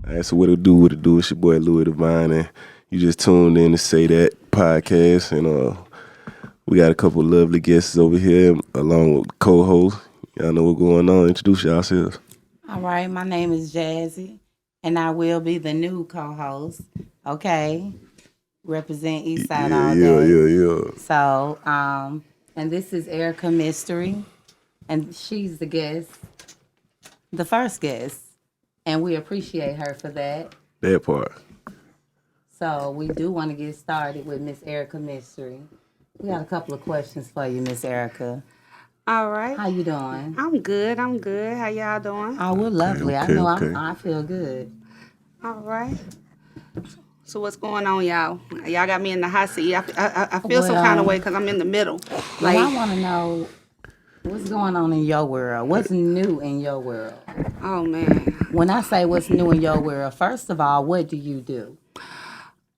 All right, so what it do? It's your boy Louis Divine, and you just tuned in to Say That podcast, and we got a couple lovely guests over here, along with co-hosts. Y'all know what's going on. Introduce yourselves. All right, my name is Jazzy, and I will be the new co-host. Okay, represent Eastside all day. Yeah. So, and this is Errickamystorie, and she's the guest, the first guest, and we appreciate her for that. That part. So we do want to get started with Miss Errickamystorie. We got a couple of questions for you, Miss Erica. All right. How you doing? I'm good. How y'all doing? Oh, we're lovely. Okay. I feel good. All right. So what's going on, y'all? Y'all got me in the hot seat. I feel some kind of way because I'm in the middle. Like, I want to know what's going on in your world. What's new in your world? Oh, man. When I say what's new in your world, first of all, what do you do?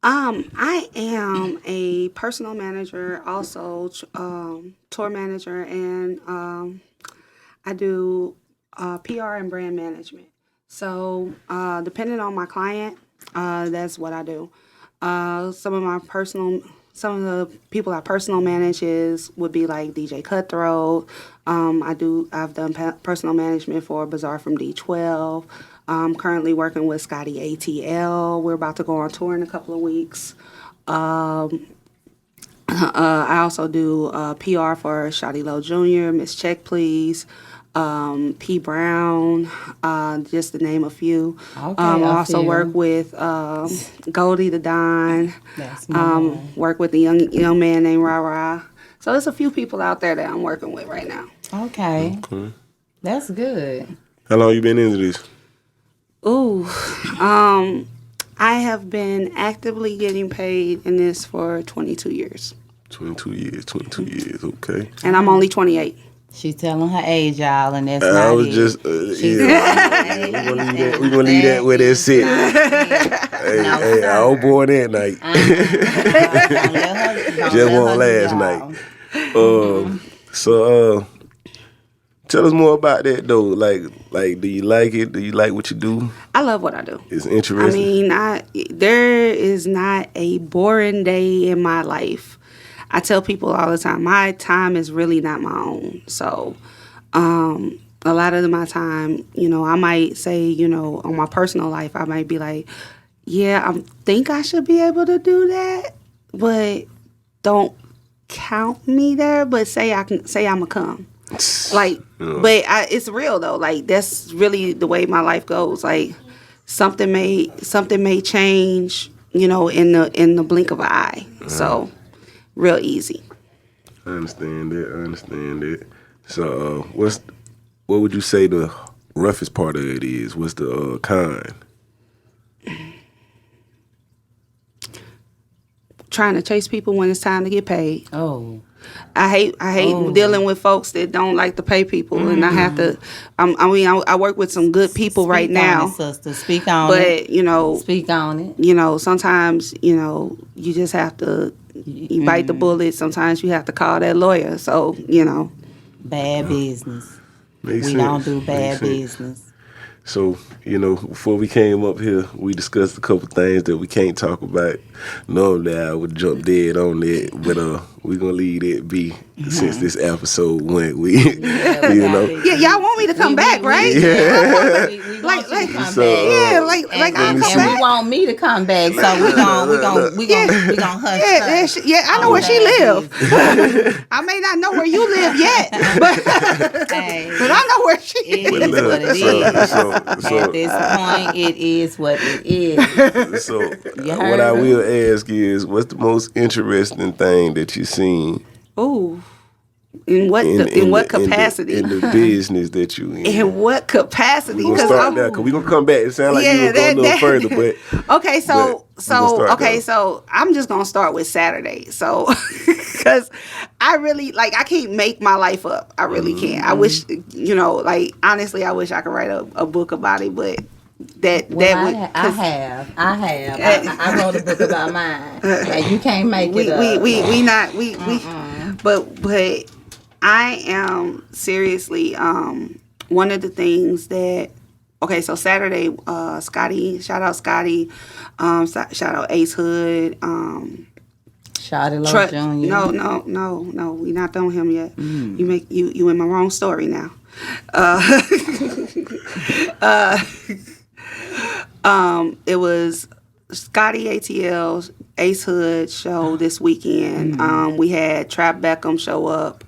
I am a personal manager, also tour manager, and I do PR and brand management. So depending on my client, that's what I do. Some of the people I personal manage would be like DJ Cutthroat. I've done personal management for Bazaar from D12. I'm currently working with Scotty ATL. We're about to go on tour in a couple of weeks. I also do PR for Shawty Low Jr., Miss Check Please, P. Brown, just to name a few. Okay, I also work with Goldie the Don. That's my man. Work with a young man named Ra Ra. So there's a few people out there that I'm working with right now. Okay. That's good. How long you been into this? Ooh, I have been actively getting paid in this for 22 years. 22 years, okay. And I'm only 28. She's telling her age, y'all, and that's not I was it. just, She's we're gonna leave that where that's it. Hey, I was born that night. Just won last night. So, tell us more about that though. Like, do you like it? Do you like what you do? I love what I do. It's interesting. I mean, there is not a boring day in my life. I tell people all the time, my time is really not my own. So, a lot of my time, I might say, on my personal life, I might be like, yeah, I think I should be able to do that, but don't count me there. But say I'm gonna come. Like, but it's real though. Like, that's really the way my life goes. Like, something may change, in the blink of an eye. So, real easy. I understand that. So, what would you say the roughest part of it is? What's the kind? Trying to chase people when it's time to get paid. Oh. I hate dealing with folks that don't like to pay people, and I have to. I work with some good people right now. Sister, speak on it. But speak on it. Sometimes you just have to. You bite the bullet. Sometimes you have to call that lawyer. So Bad business. Makes we sense. don't do bad Makes sense. business. So, before we came up here, we discussed a couple things that we can't talk about. Normally, I would jump dead on it, but we're going to leave it be since this episode went. Yeah, y'all want me to come back, right? Yeah. We want you to come So, back. Yeah, like I'll come And back. we want me to come back, so we gonna hush. I know where she live. I may not know where you live yet, but I know where she It is. is what it is. At this point, it is what it is. So, You what I heard her? will ask is, what's the most interesting thing that you've seen Ooh, in what capacity? in the business that you in? In what capacity? We're gonna start there because we're gonna come back. It sounds like you were going a little further, but okay. So I'm just gonna start with Saturday. So because I really I can't make my life up. I really can't. I wish honestly, I wish I could write a book about it, but. I have. I wrote a book about mine, and you can't make it up. But I am seriously one of the things that okay, so Saturday, Scotty, shout out Scotty, shout out Ace Hood, Shawty Low Jr. No, we not done with him yet. You in my wrong story now. Uh, it was Scotty ATL's Ace Hood show this weekend. We had Trap Beckham show up,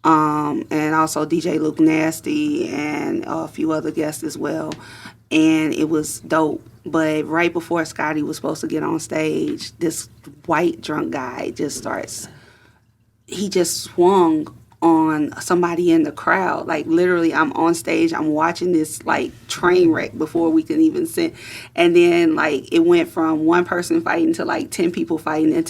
and also DJ Luke Nasty and a few other guests as well. And it was dope. But right before Scotty was supposed to get on stage, this white drunk guy he just swung on somebody in the crowd. Like, literally, I'm on stage, I'm watching this, like, train wreck before we can even send. And then, like, it went from one person fighting to, like, 10 people fighting and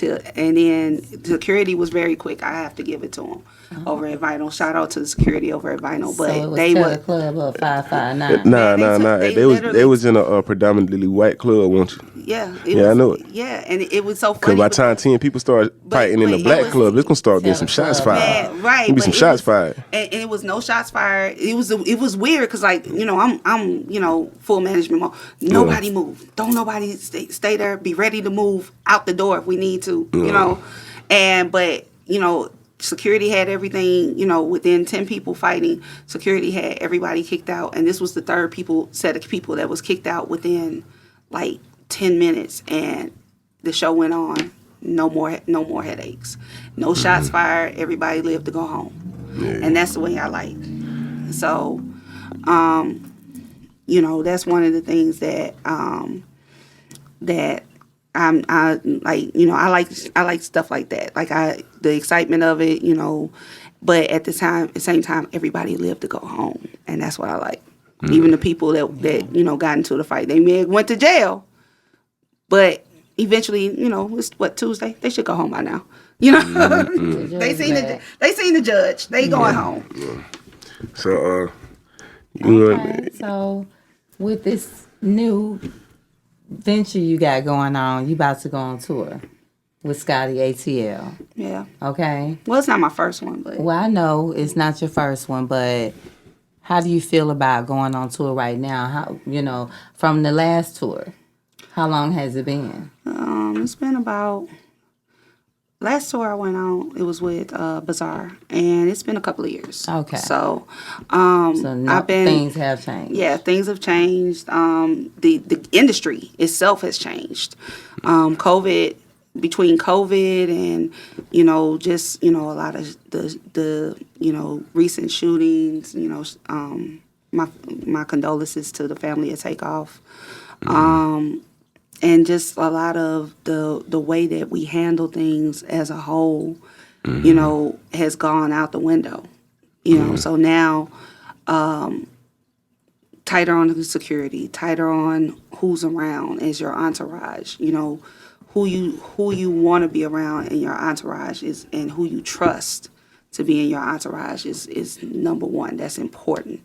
then security was very quick. I have to give it to them. Over at Vinyl. Shout out to the security over at Vinyl. But so it was they were Club of 559. Nah. They was in a predominantly white club, weren't you? Yeah. I know it. Yeah, and it was so Because funny. by the time 10 people start fighting in the black club, it's gonna start getting some shots fired. Right. Gonna be some shots fired. And it was no shots fired. It was weird because, like, I'm full management mode. Nobody move. Don't nobody stay there. Be ready to move out the door if we need to. But security had everything, within 10 people fighting, security had everybody kicked out. And this was the third set of people that was kicked out within, like, 10 minutes. And the show went on. No more headaches. No shots fired. Everybody lived to go home. Yeah. And that's the way I like. So, that's one of the things that I like stuff like that. Like, the excitement of it, but at the same time, everybody lived to go home. And that's what I like. Even the people that got into the fight, they may have went to jail, but eventually, it's Tuesday? They should go home by now. They seen the judge. They going home. Yeah. So, so with this new venture you got going on, you about to go on tour with Scotty ATL. Yeah. Okay. Well, it's not my first one, but. Well, I know it's not your first one, but how do you feel about going on tour right now? How, from the last tour, how long has it been? It's been about. Last tour I went on, it was with Bazaar, and it's been a couple of years. Okay. So, things have changed. Yeah, things have changed. The industry itself has changed. Between COVID and a lot of the recent shootings. My condolences to the family of Takeoff. And just a lot of the way that we handle things as a whole, has gone out the window. So now, tighter on the security, tighter on who's around as your entourage. Who you want to be around in your entourage and who you trust to be in your entourage is number one. That's important.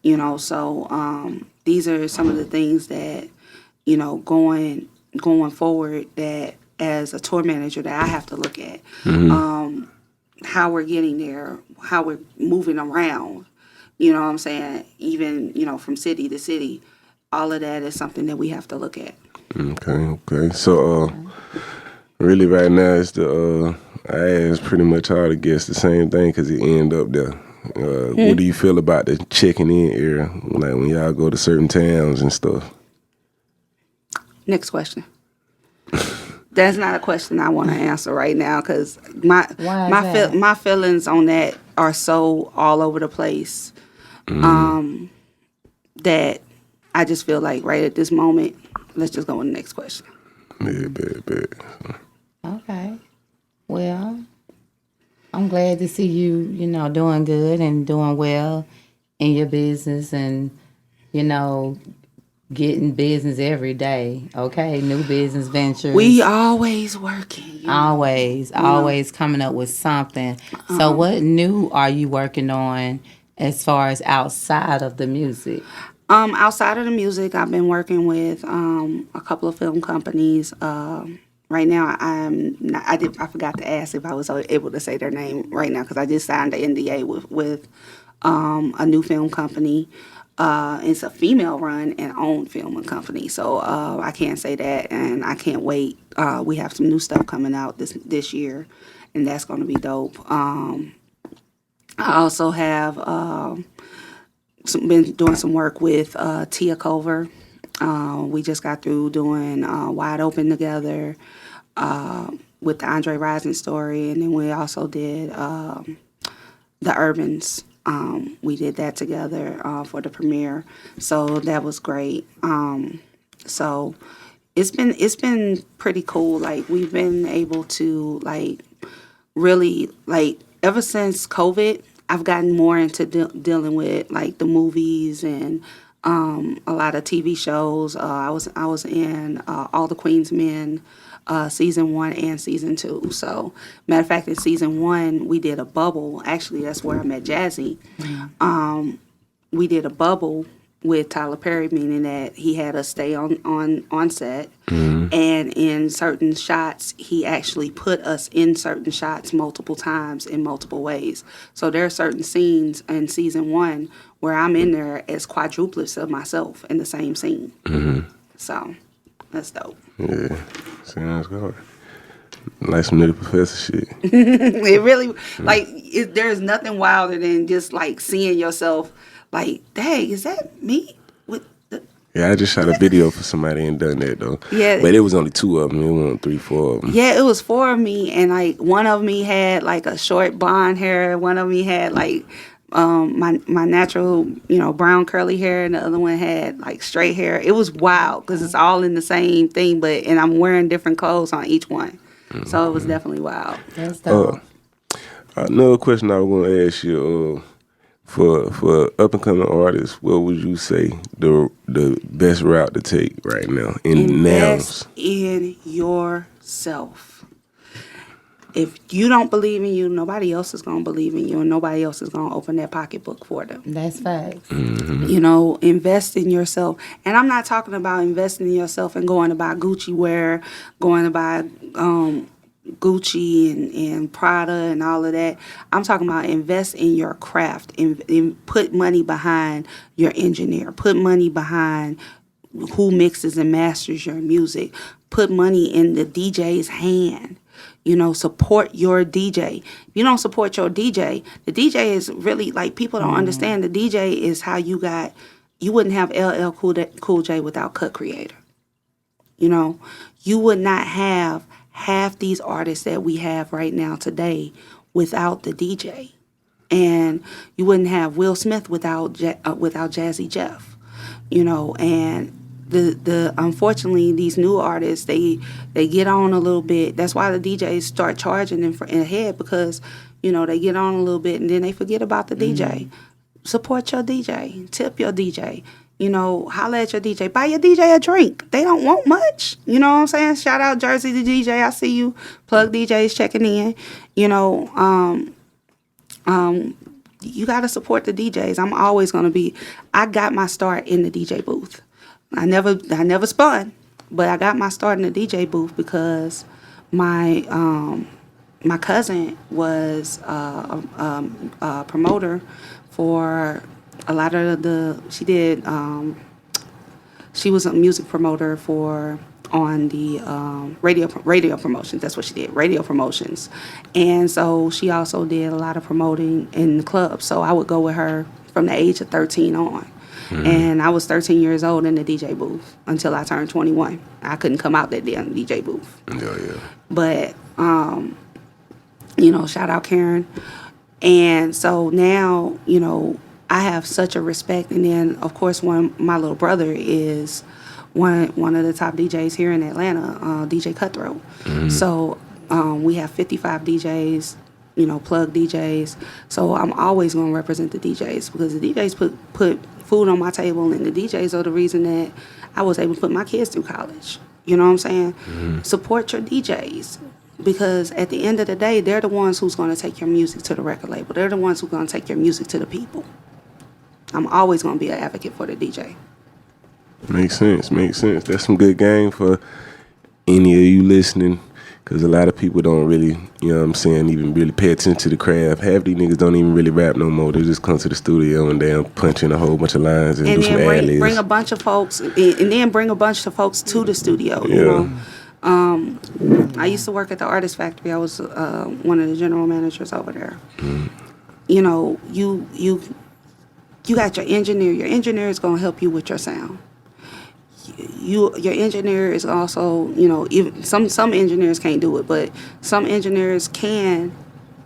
So these are some of the things that. Going forward, that as a tour manager that I have to look at, how we're getting there, how we're moving around, what I'm saying, even, from city to city, all of that is something that we have to look at. Okay. So, really right now, it's I ask pretty much all the guests the same thing because it end up there. What do you feel about the checking in era, like when y'all go to certain towns and stuff? Next question. That's not a question I want to answer right now because my feelings on that are so all over the place that I just feel like right at this moment, let's just go with the next question. Yeah, bad. Okay. Well, I'm glad to see you, doing good and doing well in your business and, getting business every day, okay? New business ventures. We always working. Always coming up with something. So what new are you working on as far as outside of the music? Outside of the music, I've been working with a couple of film companies. Right now, I forgot to ask if I was able to say their name right now because I just signed the NDA with a new film company. It's a female-run and owned film company, so I can't say that, and I can't wait. We have some new stuff coming out this year, and that's going to be dope. I also have been doing some work with Tia Culver. We just got through doing Wide Open together with the Andre Rising story, and then we also did the Urbans. We did that together for the premiere, so that was great. So it's been pretty cool. Like, we've been able to really ever since COVID, I've gotten more into dealing with the movies and a lot of TV shows. I was in All the Queen's Men. Season 1 and season 2. So, matter of fact, in season 1, we did a bubble. Actually, that's where I met Jazzy. We did a bubble with Tyler Perry, meaning that he had us stay on set. And in certain shots, he actually put us in certain shots multiple times in multiple ways. So there are certain scenes in season 1 where I'm in there as quadruplets of myself in the same scene. So that's dope. Yeah, sounds good. Like some little professor shit. It really, there's nothing wilder than just seeing yourself dang, is that me? Yeah, I just shot a video for somebody and done that though. Yeah. But it was only 2 of them. It wasn't 3, 4 of them. Yeah, it was 4 of me, and one of me had a short blonde hair. One of me had my natural, brown curly hair, and the other one had straight hair. It was wild because it's all in the same thing, and I'm wearing different clothes on each one. So it was definitely wild. That's dope. Another question I was going to ask you, for up and coming artists, what would you say the best route to take right now Invest in yourself. If you don't believe in you, nobody else is going to believe in you, and nobody else is going to open their pocketbook for them. That's facts. Invest in yourself. And I'm not talking about investing in yourself and going to buy Gucci wear, going to buy Gucci and Prada and all of that. I'm talking about invest in your craft and put money behind your engineer. Put money behind who mixes and masters your music. Put money in the DJ's hand. Support your DJ. If you don't support your DJ, the DJ is really, people don't understand, the DJ is how you wouldn't have LL Cool J without Cut Creator. You would not have half these artists that we have right now today without the DJ. And you wouldn't have Will Smith without Jazzy Jeff. And the unfortunately, these new artists, they get on a little bit. That's why the DJs start charging them in head, because they get on a little bit and then they forget about the DJ. Support your DJ, tip your DJ, holla at your DJ, buy your DJ a drink. They don't want much, you know what I'm saying? Shout out Jersey the DJ, I see you. Plug DJs checking in. You got to support the DJs. I'm always going to be. I got my start in the DJ booth. I never spun, but I got my start in the DJ booth because my cousin was a promoter for a lot of she was a music promoter on the radio promotions. That's what she did, radio promotions. And so she also did a lot of promoting in the club. So I would go with her from the age of 13 on. And I was 13 years old in the DJ booth until I turned 21. I couldn't come out that damn DJ booth. Yeah. But, shout out Karen. And so now, I have such a respect. And then, of course, my little brother is one of the top DJs here in Atlanta, DJ Cutthroat. So we have 55 DJs, plug DJs. So I'm always going to represent the DJs, because the DJs put food on my table, and the DJs are the reason that I was able to put my kids through college. You know what I'm saying? Support your DJs, because at the end of the day, they're the ones who's going to take your music to the record label. They're the ones who's going to take your music to the people. I'm always going to be an advocate for the DJ. Makes sense. That's some good game for any of you listening. Because a lot of people don't really, you know what I'm saying, even really pay attention to the craft. Half these niggas don't even really rap no more. They just come to the studio and they'll punch in a whole bunch of lines and do some then ad-libs. bring a bunch of folks, and then bring a bunch of folks to the studio, you know. I used to work at the Artist Factory. I was one of the general managers over there. You know, you got your engineer. Your engineer is going to help you with your sound. Your engineer is also, you know, even some engineers can't do it, but some engineers can,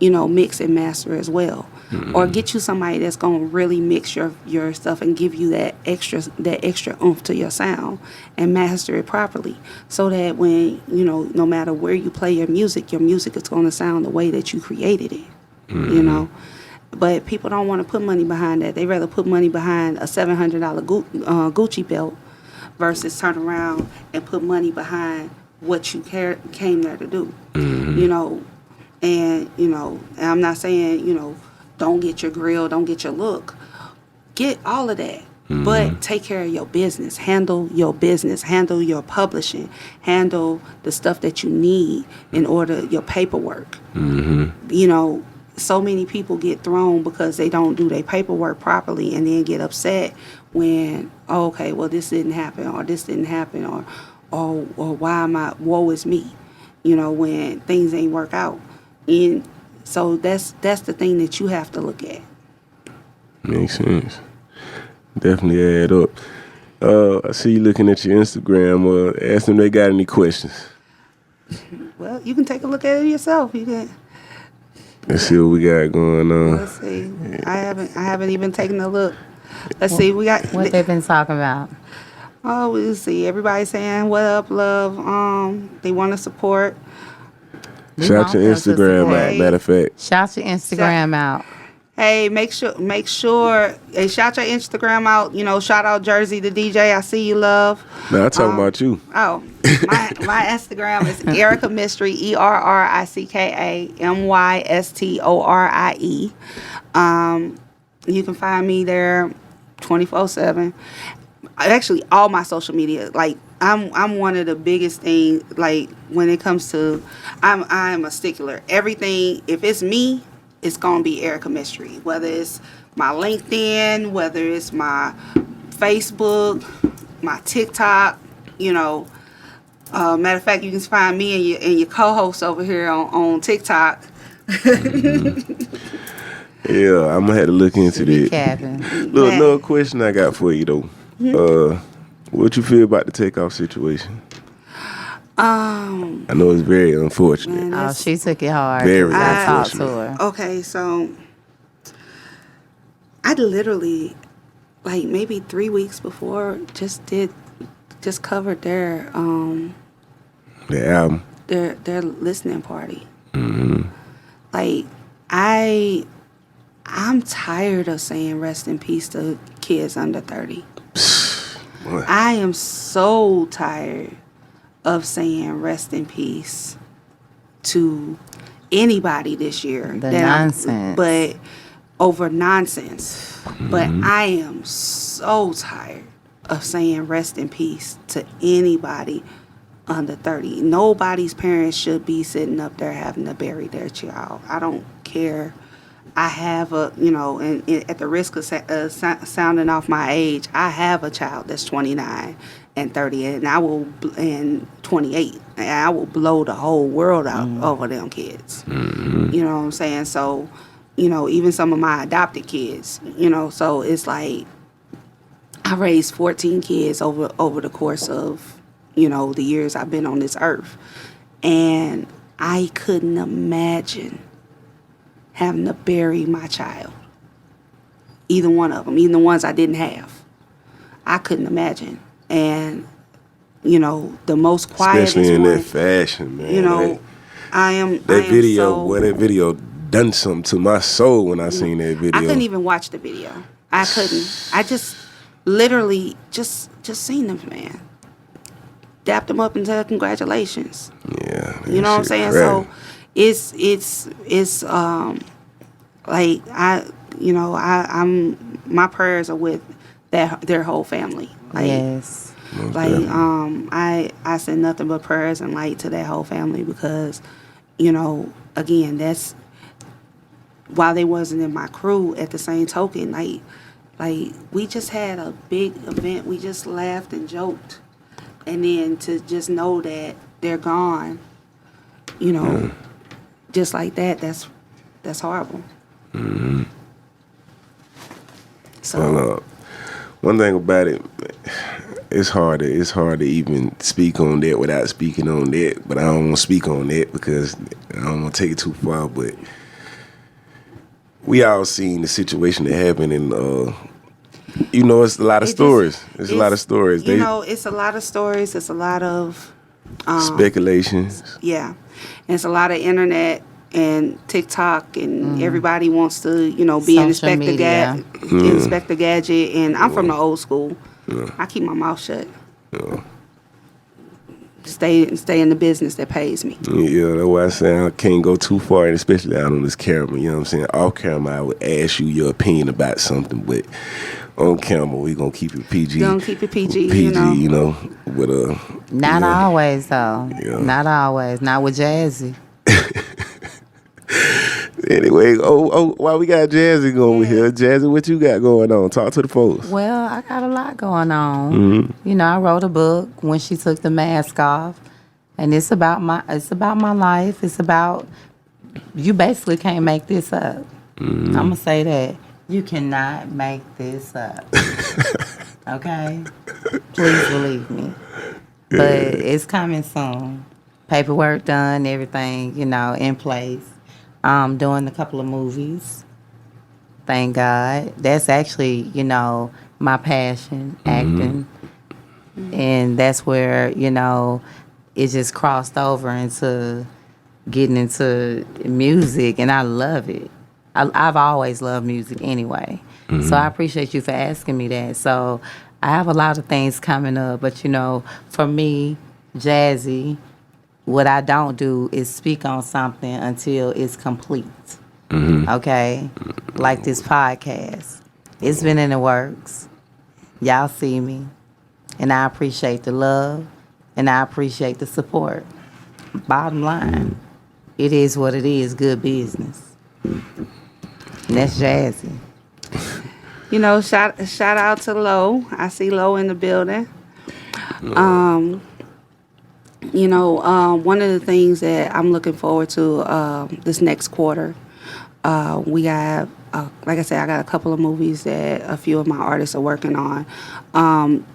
you know, mix and master as well. Or get you somebody that's going to really mix your stuff and give you that extra oomph to your sound and master it properly, so that when, you know, no matter where you play your music is going to sound the way that you created it. You know. But people don't want to put money behind that. They rather put money behind a $700 Gucci belt versus turn around and put money behind what you came there to do. You know, and, you know, and I'm not saying, you know, don't get your grill, don't get your look. Get all of that. But take care of your business. Handle your business. Handle your publishing. Handle the stuff that you need in order, your paperwork. You know, so many people get thrown because they don't do their paperwork properly and then get upset when, oh, okay, well, this didn't happen or this didn't happen or why am I, woe is me, you know, when things ain't work out. And so that's the thing that you have to look at. Makes sense. Definitely add up. I see you looking at your Instagram. Ask them if they got any questions. Well, you can take a look at it yourself. You can. Let's see what we got going on. Let's see. I haven't even taken a look. Let's see. We got What they've been talking about. Oh, we'll see. Everybody saying what up, love. They want to support. Shout your Instagram out. Matter of fact. Shout your Instagram out. Hey, make sure. Hey, shout your Instagram out. You know, shout out Jersey the DJ. I see you, love. No, I'm talking about you. Oh, my Instagram is Errickamystorie, Errickamystorie. You can find me there 24/7. Actually, all my social media. Like, I'm one of the biggest things. Like, when it comes to, I'm a stickler. Everything. If it's me, it's gonna be Errickamystorie. Whether it's my LinkedIn, whether it's my Facebook, my TikTok, you know. Matter of fact, you can find me and your co-host over here on TikTok. Yeah, I'm gonna have to look into that. Look, another question I got for you though. What you feel about the takeoff situation? I know it's very unfortunate. Oh, she took it hard. Very I talked to unfortunate. her. Okay, so I literally, like maybe 3 weeks before, just covered their The album. their listening party. Mm-hmm. Like I'm tired of saying rest in peace to kids under 30. What? I am so tired of saying rest in peace to anybody this year. Nonsense. Over nonsense. But I am so tired of saying rest in peace to anybody under 30. Nobody's parents should be sitting up there having to bury their child. I don't care. I have and at the risk of sounding off my age, I have a child that's 29 and 30, and 28, and I will blow the whole world out over them kids. You know what I'm saying? So, you know, even some of my adopted kids, you know, so it's like I raised 14 kids over the course of, you know, the years I've been on this earth, and I couldn't imagine having to bury my child. Either one of them, even the ones I didn't have. I couldn't imagine. And, you know, the most quietest especially in one, that fashion, man. you know, that video done something to my soul when I seen that video. I couldn't even watch the video. I couldn't. I just literally just seen them, man. Dapped them up and said congratulations. Yeah. You know what I'm saying? Crazy. So it's like I'm my prayers are with their whole family. Like, Yes. Like, I send nothing but prayers and light to that whole family because, you know, again, that's while they wasn't in my crew. At the same token, like we just had a big event. We just laughed and joked, and then to just know that they're gone, you know, just like that. That's horrible. Mm-hmm. So. Well, one thing about it, it's hard to even speak on that without speaking on that. But I don't want to speak on that because I don't want to take it too far. But we all seen the situation that happened, and you know, it's a lot of stories. It's a lot of stories. You know, it's a lot of stories. It's a lot of speculations. Yeah, and it's a lot of internet and TikTok, and everybody wants to, you know, be an Inspector Gadget. And I'm from the old school. Yeah. I keep my mouth shut. Yeah. Stay in the business that pays me. Yeah, that's why I say I can't go too far, and especially out on this camera. You know what I'm saying? Off camera, I would ask you your opinion about something, but on camera, we gonna keep it PG. Gonna keep it PG, you know, with a. Not always though. Yeah. Not always. Not with Jazzy. Anyway, why we got Jazzy going here? Jazzy, what you got going on? Talk to the folks. Well, I got a lot going on. You know, I wrote a book when she took the mask off, and it's about my life. It's about, you basically can't make this up. I'm gonna say that you cannot make this up. Okay, please believe me. But it's coming soon. Paperwork done, everything, you know, in place. Doing a couple of movies. Thank God. That's actually, you know, my passion, acting. And that's where, you know, it just crossed over into getting into music, and I love it. I've always loved music anyway. So I appreciate you for asking me that. So I have a lot of things coming up, but, you know, for me, Jazzy, what I don't do is speak on something until it's complete. Okay? Like this podcast. It's been in the works. Y'all see me. And I appreciate the love. And I appreciate the support. Bottom line, it is what it is. Good business. And that's Jazzy. You know, shout out to Lo. I see Lo in the building. You know, one of the things that I'm looking forward to this next quarter, we have, like I said, I got a couple of movies that a few of my artists are working on.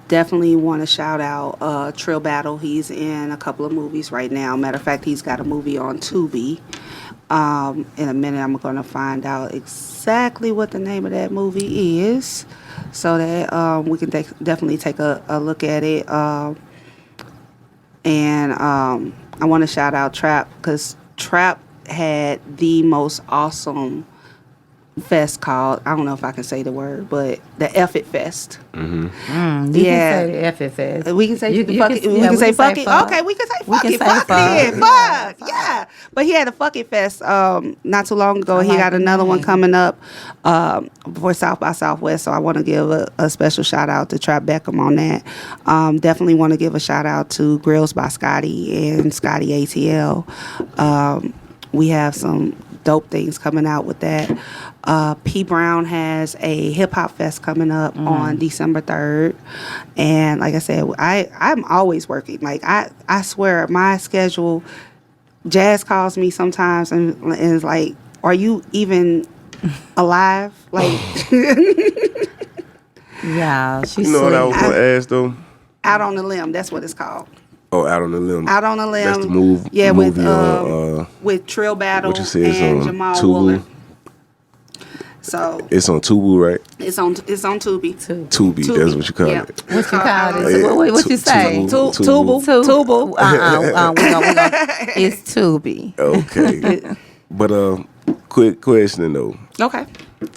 Definitely want to shout out Trill Battle. He's in a couple of movies right now. Matter of fact, he's got a movie on Tubi. In a minute, I'm going to find out exactly what the name of that movie is so that we can definitely take a look at it. And I want to shout out Trap because Trap had the most awesome fest called, I don't know if I can say the word, but the F It Fest. You can say the F It Fest. We can say we fuck it. Okay, we can say fuck it. Fuck it. Fuck. Yeah. But he had a Fuck It Fest not too long ago. He got another one coming up for South by Southwest. So I want to give a special shout out to Trap Beckham on that. Definitely want to give a shout out to Grills by Scotty and Scotty ATL. We have some dope things coming out with that. P Brown has a hip hop fest coming up on December 3rd. And like I said, I'm always working. Like I swear my schedule, Jazz calls me sometimes and is like, are you even alive? Like yeah, she's You know what I was gonna ask though? Out on the Limb, that's what it's called. Oh, Out on the Limb. Out on the Limb. That's the movie. Yeah, movie with Trill Battle what you say is and on Jamal Tubu. Wooler. So It's on Tubu, right? it's on Tubi. Tubi, that's what you call Yeah. it. What you call Yeah. it? What you say? Tubu. Tubu. It's Tubi. Okay. But quick question though. Okay.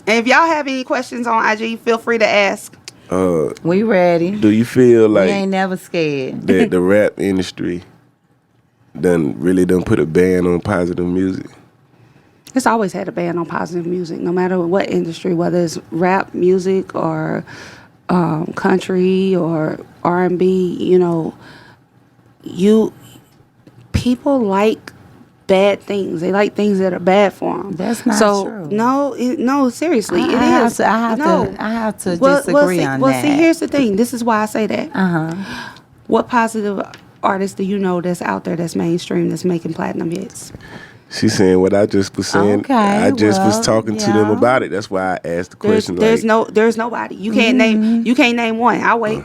And if y'all have any questions on IG, feel free to ask. We ready. Do you feel We like ain't never scared. that the rap industry done put a ban on positive music? It's always had a ban on positive music, no matter what industry, whether it's rap music or country or R&B, you people like bad things. They like things that are bad for them. That's not so, true. No, seriously, it I is. have to disagree on that. See, here's the thing. This is why I say that. Uh-huh. What positive artists do you know that's out there that's mainstream that's making platinum hits? She's saying what I just was saying. Okay, I just was well, talking to them yeah. about it. That's why I asked the question. There's nobody. You can't name one. I'll wait.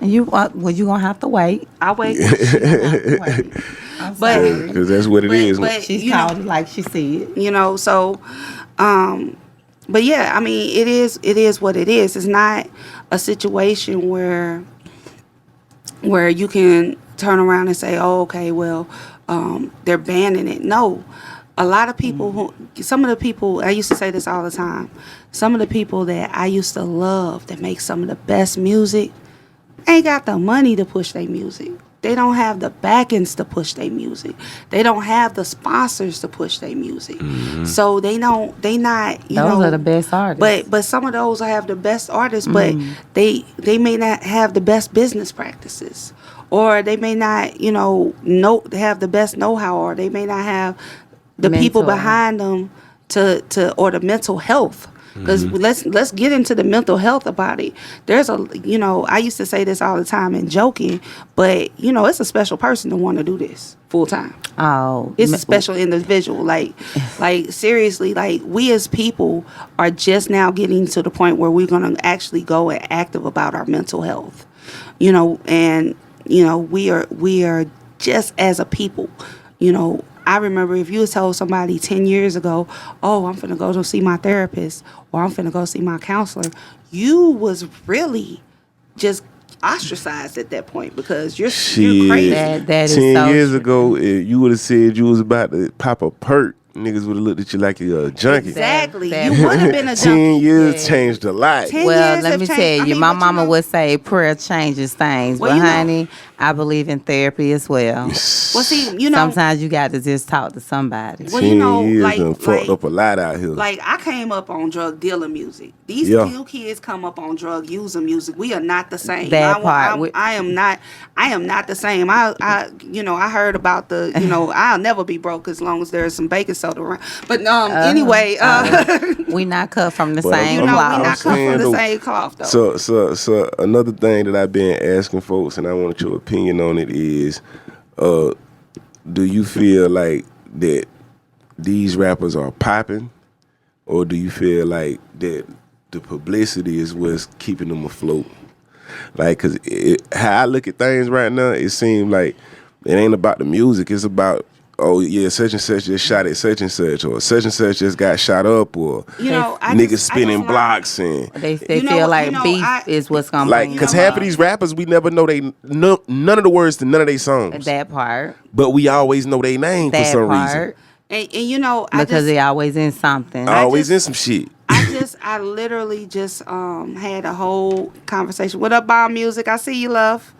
You gonna have to wait. I'll wait. She gonna have to wait. I'm sorry. Because that's what it is. She's called it like she said. So, but yeah, I mean, it is what it is. It's not a situation where you can turn around and say, oh, okay, well, they're banning it. No. A lot of people some of the people, I used to say this all the time, some of the people that I used to love that make some of the best music ain't got the money to push their music. They don't have the backings to push their music. They don't have the sponsors to push their music. Mm-hmm. So they not, those are the best artists. But some of those have the best artists, but they may not have the best business practices. Or they may not, have the best know-how, or they may not have the people behind them or the mental health. Because let's get into the mental health about it. There's I used to say this all the time and joking, but it's a special person to want to do this full time. Oh, it's a special individual. Like seriously, like we as people are just now getting to the point where we're gonna actually go and active about our mental health. And we are just as a people. I remember if you told somebody 10 years ago, oh, I'm finna go to see my therapist or I'm finna go see my counselor, you was really just ostracized at that point because you're crazy. That is 10 so years true. ago, if you would have said you was about to pop a perk, niggas would have looked at you like you're a junkie. Exactly. You would have been a junkie. 10 years changed a lot. 10 Well, years let have me changed. tell you, my mama would say prayer changes things. Well, but honey, I believe in therapy as well. Well, see, sometimes you got to just talk to somebody. Well, 10 years done fucked up a lot out here. Like, I came up on drug dealer music. These new kids come up on drug user music. We are not the same. I am not the same. I heard about I'll never be broke as long as there's some baking soda around. But anyway, we not cut from the But same we cloth. not cut from the same cloth though. So another thing that I've been asking folks, and I want your opinion on it, is do you feel like that these rappers are popping, or do you feel like that the publicity is what's keeping them afloat? Like, cause how I look at things right now, it seems like it ain't about the music. It's about, oh yeah, such and such just shot at such and such just got shot up, or niggas spinning blocks, and they feel like beef is what's gonna like, bring cause them half up. of these rappers we never know none of the words to none of their songs. That part, but we always know their name for some reason. And because they always in something. Always in some shit. I literally just had a whole conversation. What up, Bomb Music? I see you, love.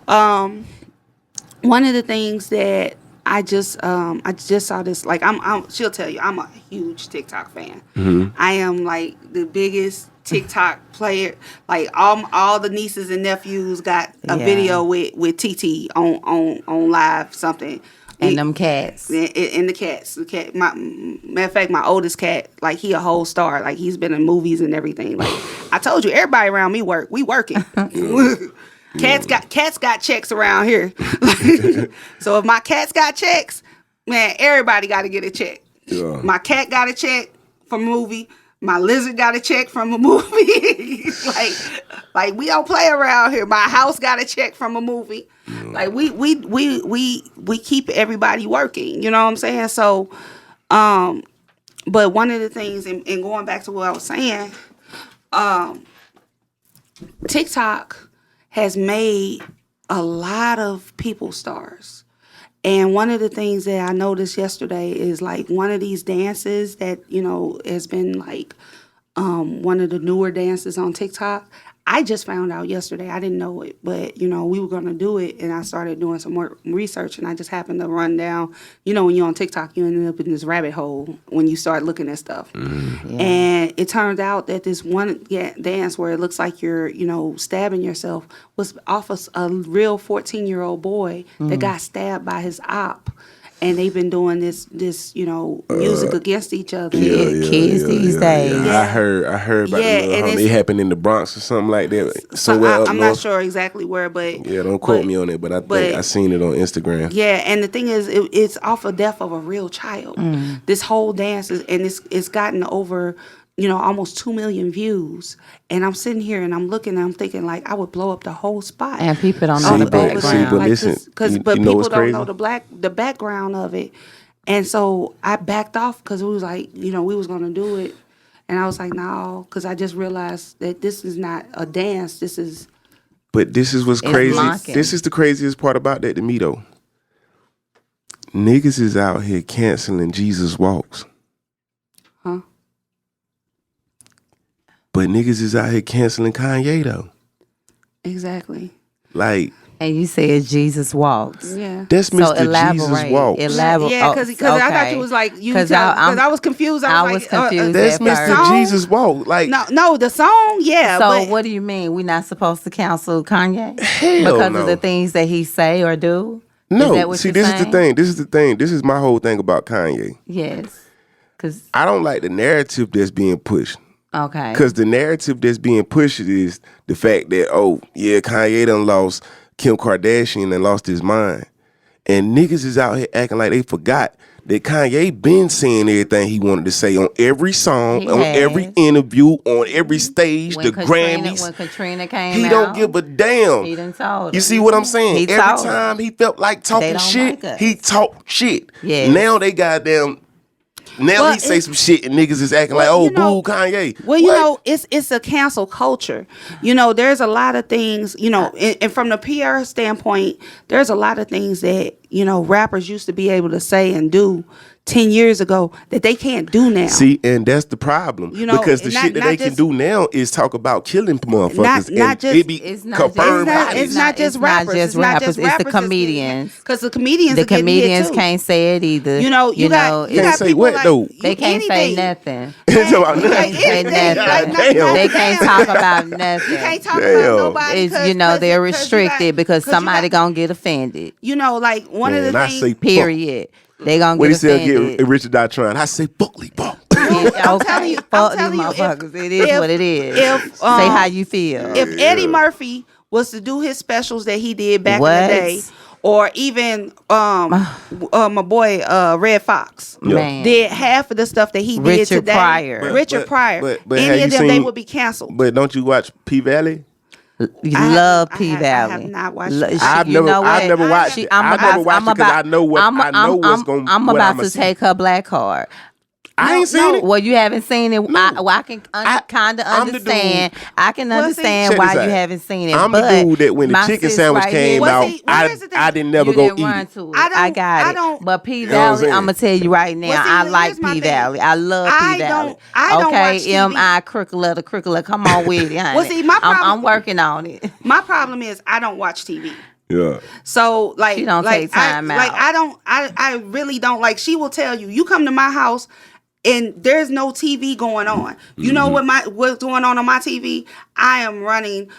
One of the things that I just saw this, like she'll tell you, I'm a huge TikTok fan. Mm-hmm. I am like the biggest TikTok player. Like all the nieces and nephews got a video with TT on live something. And them cats. And the cats. Matter of fact, my oldest cat, like, he a whole star. Like, he's been in movies and everything. Like, I told you, everybody around me work. We working. Cats got checks around here. So if my cats got checks, man, everybody got to get a check. Yeah. My cat got a check from a movie. My lizard got a check from a movie. like we don't play around here. My house got a check from a movie. Like we keep everybody working. You know what I'm saying? So, but one of the things, and going back to what I was saying, TikTok has made a lot of people stars. And one of the things that I noticed yesterday is, like, one of these dances that, has been, like, one of the newer dances on TikTok. I just found out yesterday. I didn't know it, but we were gonna do it, and I started doing some more research, and I just happened to run down. When you're on TikTok, you end up in this rabbit hole when you start looking at stuff. Mm-hmm. Yeah. And it turned out that this one dance where it looks like you're, stabbing yourself was off of a real 14-year-old boy that got stabbed by his op. And they've been doing this, music against each other. Kids these days. Yeah. I heard about it happened in the Bronx or something like that. Somewhere I'm not sure exactly where, but don't quote me on it. But I think I seen it on Instagram. Yeah, and the thing is, it's off of death of a real child. This whole dance it's gotten over almost 2 million views. And I'm sitting here and I'm looking and I'm thinking like I would blow up the whole spot. And people don't know the background. But people don't know the background of it. And so I backed off because it was like, we was going to do it. And I was like, no, because I just realized that this is not a dance. But this is what's crazy. Mocking. This is the craziest part about that to me though. Niggas is out here canceling Jesus walks. Huh? But niggas is out here canceling Kanye though. Exactly. Like. And you said Jesus walks. Yeah. That's Mr. Jesus walks. Yeah, because I thought you was like because I was confused. I was confused. That's Mr. Jesus walk. Like no, the song. Yeah. So what do you mean? We're not supposed to cancel Kanye because of the things that he say or do? No. See, this is the thing. This is my whole thing about Kanye. Yes. Because I don't like the narrative that's being pushed. Okay. Because the narrative that's being pushed is the fact that, Kanye done lost Kim Kardashian and lost his mind. And niggas is out here acting like they forgot that Kanye been saying everything he wanted to say on every song, every interview, on every stage, Grammys. When Katrina came he out, don't give a damn. He done told You see what I'm saying? Every time he felt like talking shit, he talked shit. Yes. Now they goddamn... Now he say some shit and niggas is acting like, boo, Kanye. Well, it's a cancel culture. There's a lot of things, and from the PR standpoint, there's a lot of things that, rappers used to be able to say and do 10 years ago that they can't do now. See, and that's the problem. Because the shit that they can do now is talk about killing motherfuckers. It's not just rappers. It's the comedians. Because the comedians can't say it either. You can't say what though? They can't say nothing. They can't talk about nothing. You can't talk about nobody. They're restricted because somebody gonna get offended. Like one of the things. Period. They gonna get offended. Get Richard Dotron. I say fuck Lee Ball. I'm telling you, motherfuckers. It is what it is. Say how you feel. If Eddie Murphy was to do his specials that he did back in the day, or even my boy Red Fox did half of the stuff that he did today. Richard Pryor. But any of them, they would be canceled. But don't you watch P Valley? You love P Valley. I have not watched. I've never watched it. I never watched it because I know what's going. I'm about to take her black card. I ain't seen it. Well, you haven't seen it. I can kind of understand. I can understand why you haven't seen it. I'm the dude that when the chicken sandwich came out, I didn't never go eat it. I got it. But P Valley, I'm gonna tell you right now, I like P Valley. I love P Valley. Okay, M.I. Crickler, come on with it, honey. Well, see, my problem, I'm working on it. My problem is I don't watch TV. Yeah. So she don't take time out. Like I really don't. Like she will tell you, you come to my house and there's no TV going on. You know what's going on my TV? I am running.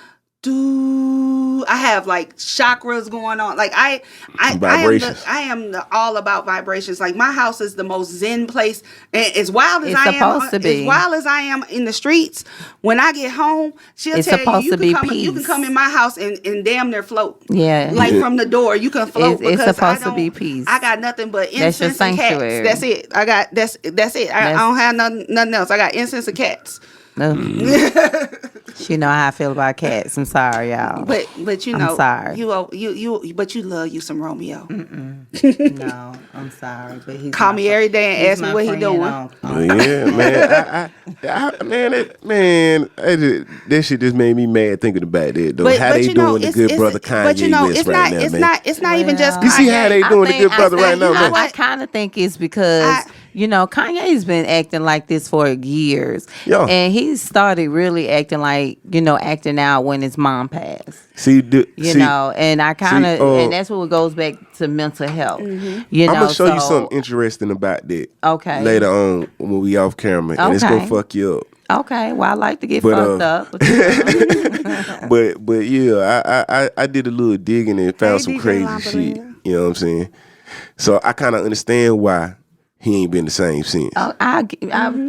I have like chakras going on. Like I am all about vibrations. Like my house is the most zen place. And as wild as I am in the streets, when I get home, she'll tell you you can come in my house and damn near float. Yeah. Like from the door, you can float. It's supposed to be peace. I got nothing but incense and cats. That's it. That's it. I don't have nothing else. I got incense and cats. She know how I feel about cats. I'm sorry, y'all. But I'm sorry. But you love you some Romeo. No, I'm sorry. But he's call me every day and ask me what he doing. Yeah, man, that shit just made me mad thinking about it though. How they doing the good brother Kanye West right now, man? It's not even just. You see how they doing the good brother right now, man? I kind of think it's because You know, Kanye's been acting like this for years. Yeah. And he started really acting like, acting out when his mom passed. You know, and I kind of, and that's what goes back to mental health. You know, I'm gonna show you something interesting about that. Okay. Later on when we off camera, and it's gonna fuck you up. Okay, well, I like to get fucked up. But, but yeah, I did a little digging and found some crazy shit. You know what I'm saying? So I kind of understand why he ain't been the same since. Oh, I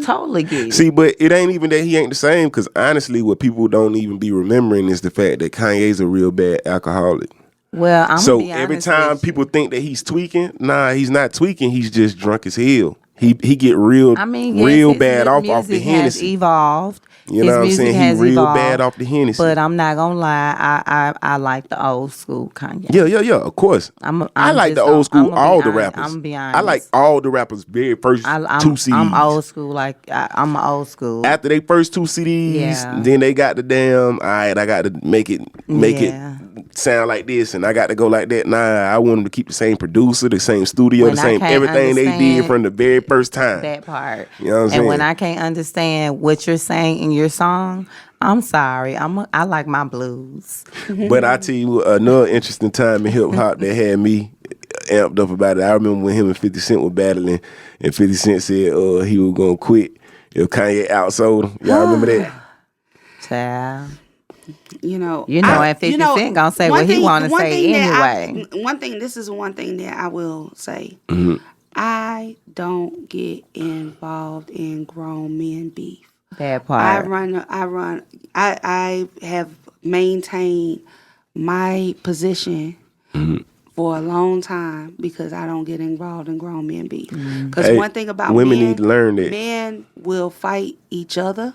totally get it. See, but it ain't even that he ain't the same, because honestly, what people don't even be remembering is the fact that Kanye's a real bad alcoholic. Well, I'm so be every honest time with you. people think that he's tweaking, nah, he's not tweaking. He's just drunk as hell. He get real real bad off the Hennessy. Has evolved. You know what I'm saying? He real bad off the Hennessy. But I'm not gonna lie, I like the old school Kanye. Yeah. Of course, I like the old school. All the rappers. I'm gonna be honest. I like all the rappers. Very first two CDs. I'm old school. Like I'm old school. After they first two CDs, then they got the damn. All right, I got to make it sound like this, and I got to go like that. Nah, I want them to keep the same producer, the same studio, the same everything they did from the very first time. That part. You know what I'm saying? And when I can't understand what you're saying in your song, I'm sorry. I like my blues. But I tell you another interesting time in hip hop that had me amped up about it. I remember when him and 50 Cent were battling, and 50 Cent said he was gonna quit if Kanye outsold him. Y'all remember that? Child. And 50 Cent gonna say what he want to say anyway. This is one thing that I will say. I don't get involved in grown men beef. That part. I have maintained my position for a long time because I don't get involved in grown men beef. Because one thing about women need to learn that men will fight each other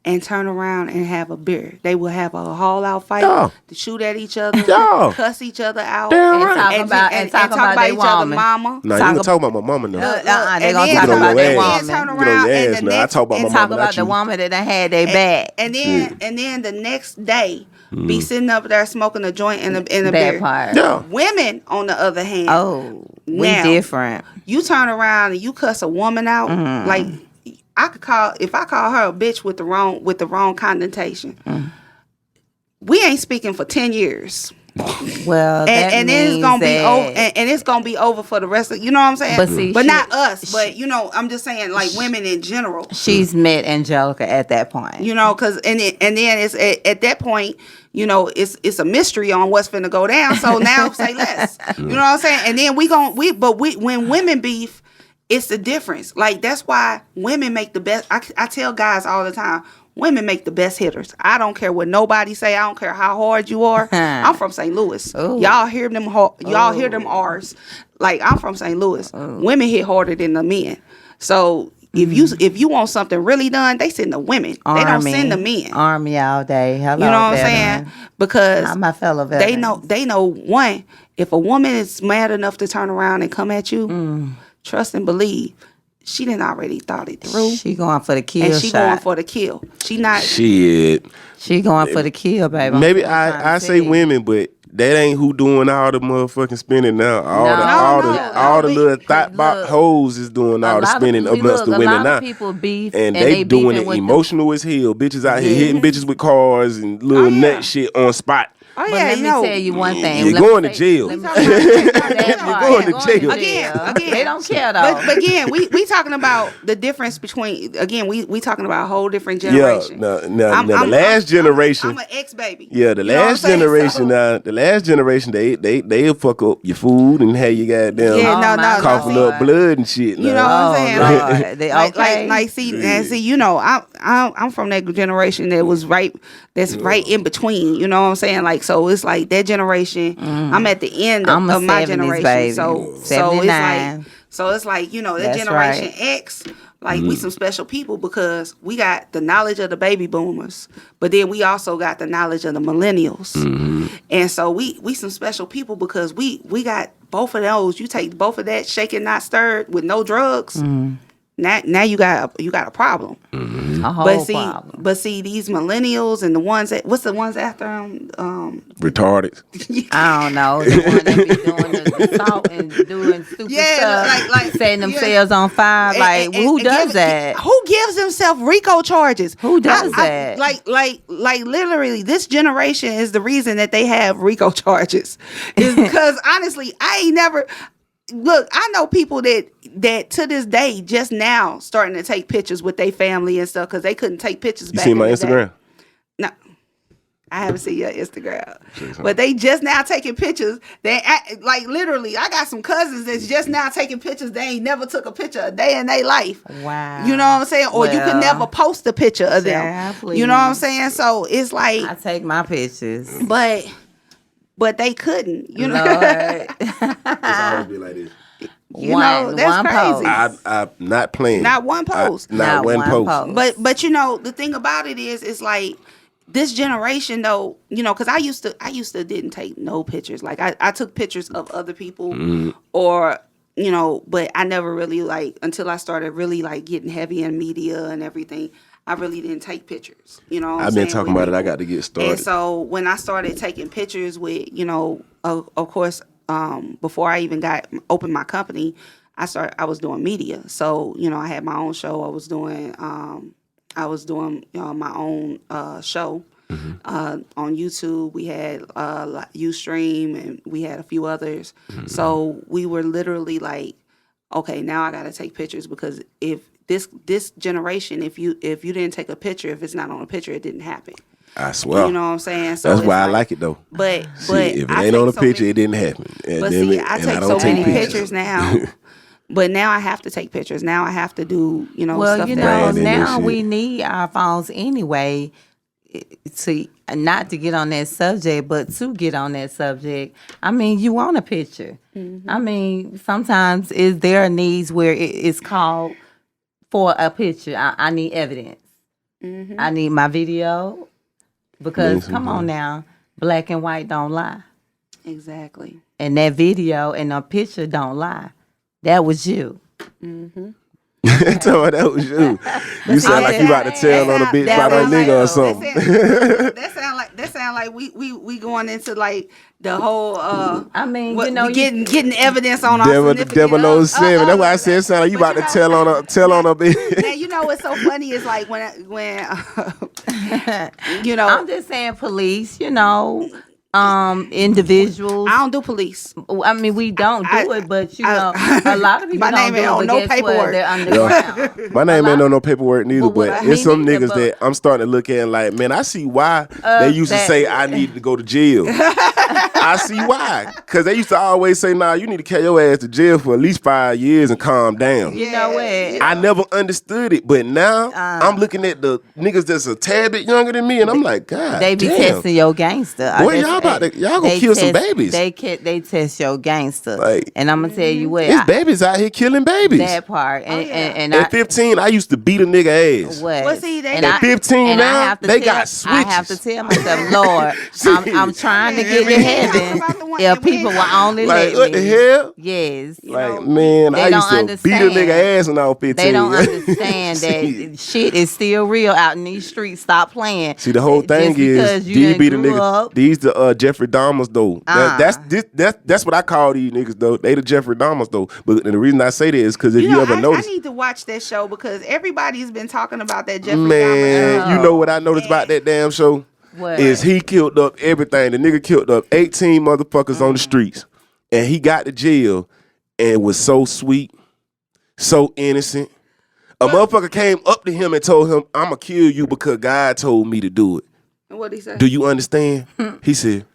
and turn around and have a beer. They will have a haul-out fight to shoot at each other, cuss each other out, and talk about each other's mama. Nah, you ain't talk about my mama now. They gonna talk about their woman. Turn around and I talk about my mama. Talk about the woman that done had their back. And then the next day, be sitting up there smoking a joint and a beer. That part. Yeah. Women, on the other hand, we different. You turn around and you cuss a woman out like. If I call her a bitch with the wrong connotation, we ain't speaking for 10 years. Well, and then it's gonna be over, and it's gonna be over for the rest of, you know what I'm saying? But not us, but I'm just saying, like, women in general. She's met Angelica at that point, because and then it's at that point, it's a mystery on what's finna go down. So now say less, you know what I'm saying? And then when women beef. It's the difference. Like, that's why women make the best. I tell guys all the time, women make the best hitters. I don't care what nobody say. I don't care how hard you are. I'm from St. Louis. Ooh. Y'all hear them hear them R's. Like, I'm from St. Louis. Women hit harder than the men. So if you want something really done, they send the women. Army. They don't send the men. Army all day. Hello, you know what veteran. I'm saying? Because I'm my fellow veterans. They know one, if a woman is mad enough to turn around and come at you, trust and believe, she done already thought it through. She going for the kill. And she going for the kill. She not. Shit. She going for the kill, baby. Maybe I say women, but that ain't who doing all the motherfucking spinning now. All the little thought box hoes is doing all the spinning amongst the women now. People beef and they doing it emotional as hell. Bitches out here hitting bitches with cars and little nut shit on spot. Oh, but let me tell you one thing. You're going to jail. You're going to jail. Again. They don't care though. But again, we talking about the difference between, we talking about a whole different generation. Yeah, the last generation. I'm an ex-baby. Yeah, the last generation the last generation, they'll fuck up your food and have you goddamn coughing up blood and shit. You know what I'm saying? Like, see, I'm from that generation that was right in between. You know what I'm saying? Like, so it's like that generation. I'm at the end of my 70s, generation. Baby. So it's like that generation X. Like, we some special people because we got the knowledge of the baby boomers, but then we also got the knowledge of the millennials. And so we some special people because we got both of those. You take both of that, shaken not stirred, with no drugs. Now you got a problem. A whole problem. But see, these millennials and the ones that what's the ones after them? Retarded. I don't know. The one that be doing the salt and doing stupid stuff, like setting themselves on fire. Like, who does that? Who gives themselves RICO charges? Who does that? Like literally, this generation is the reason that they have RICO charges. Is because honestly, I ain't never. Look, I know people that to this day just now starting to take pictures with their family and stuff because they couldn't take pictures back in the day. You seen my Instagram? No. I haven't seen your Instagram. But they just now taking pictures. Like literally, I got some cousins that's just now taking pictures. They ain't never took a picture a day in their life. Wow. You know what I'm saying? Or you can never post a picture of them. Please. You know what I'm saying? So it's like I take my pictures. But they couldn't, you know. It's always be like this. You know, that's crazy. I'm not playing. Not one post. Not one post. But you know, the thing about it is, it's like this generation though, you know, because I used to didn't take no pictures. Like I took pictures of other people or, you know, but I never really like until I started really like getting heavy in media and everything. I really didn't take pictures, you know. I've been talking about it. I got to get started. And so when I started taking pictures with, you know, of course, before I even opened my company, I was doing media. So, you know, I had my own show. I was doing my own show on YouTube. We had Ustream and we had a few others. So we were literally like, okay, now I got to take pictures because if this generation, if you didn't take a picture, if it's not on a picture, it didn't happen. I swear. You know what I'm saying? So that's why I like it though. But if it ain't on a picture, it didn't happen. But see, I take so many pictures now. But now I have to take pictures. Now I have to do, you know, well, stuff. You know, now we need our phones anyway. To not to get on that subject, but to get on that subject. I mean, you want a picture. I mean, sometimes is there a needs where it's called for a picture? I need evidence. I need my video. Because come on now, black and white don't lie. Exactly. And that video and a picture don't lie. That was you. Tell her that was you. You sound like you about to tell on a bitch about a nigga or something. That sound like we going into like the whole. I mean, you know, getting evidence on our Devil 07. That's why I said it sound like you about to tell on a bitch. Now you know what's so funny is like when you know. I'm just saying, police. You know. Individuals. I don't do police. I mean, we don't do it, but you know, a lot of people my name ain't on no paperwork. They're underground. My name ain't on no paperwork neither, but it's some niggas that I'm starting to look at and like, man, I see why they used to say I needed to go to jail. I see why, because they used to always say, nah, you need to carry your ass to jail for at least 5 years and calm down. You know what? I never understood it, but now I'm looking at the niggas that's a tad bit younger than me, and I'm like, God, they be testing your gangster. Boy, y'all gonna kill some babies. They test your gangster, like, and I'm gonna tell you what, it's babies out here killing babies. That part, and at 15, I used to beat a nigga ass. What? Well, see, at 15 now, they got switches. I have to tell myself, Lord, I'm trying to get to heaven. If people will only like, let what me. the hell? Yes. Like, man, I used to beat a nigga ass when I was 15. They don't understand that shit is still real out in these streets. Stop playing. See, the whole thing is, these be the niggas. These the Jeffrey Dahmers though. That's what I call these niggas though. They the Jeffrey Dahmers though. But the reason I say that is because if you ever notice, I need to watch that show because everybody's been talking about that Jeffrey Dahmer. Man, you know what I noticed about that damn show? What? Is he killed up everything. The nigga killed up 18 motherfuckers on the streets. And he got to jail and was so sweet, so innocent. A motherfucker came up to him and told him, I'm going to kill you because God told me to do it. And what'd he say? Do you understand? He said,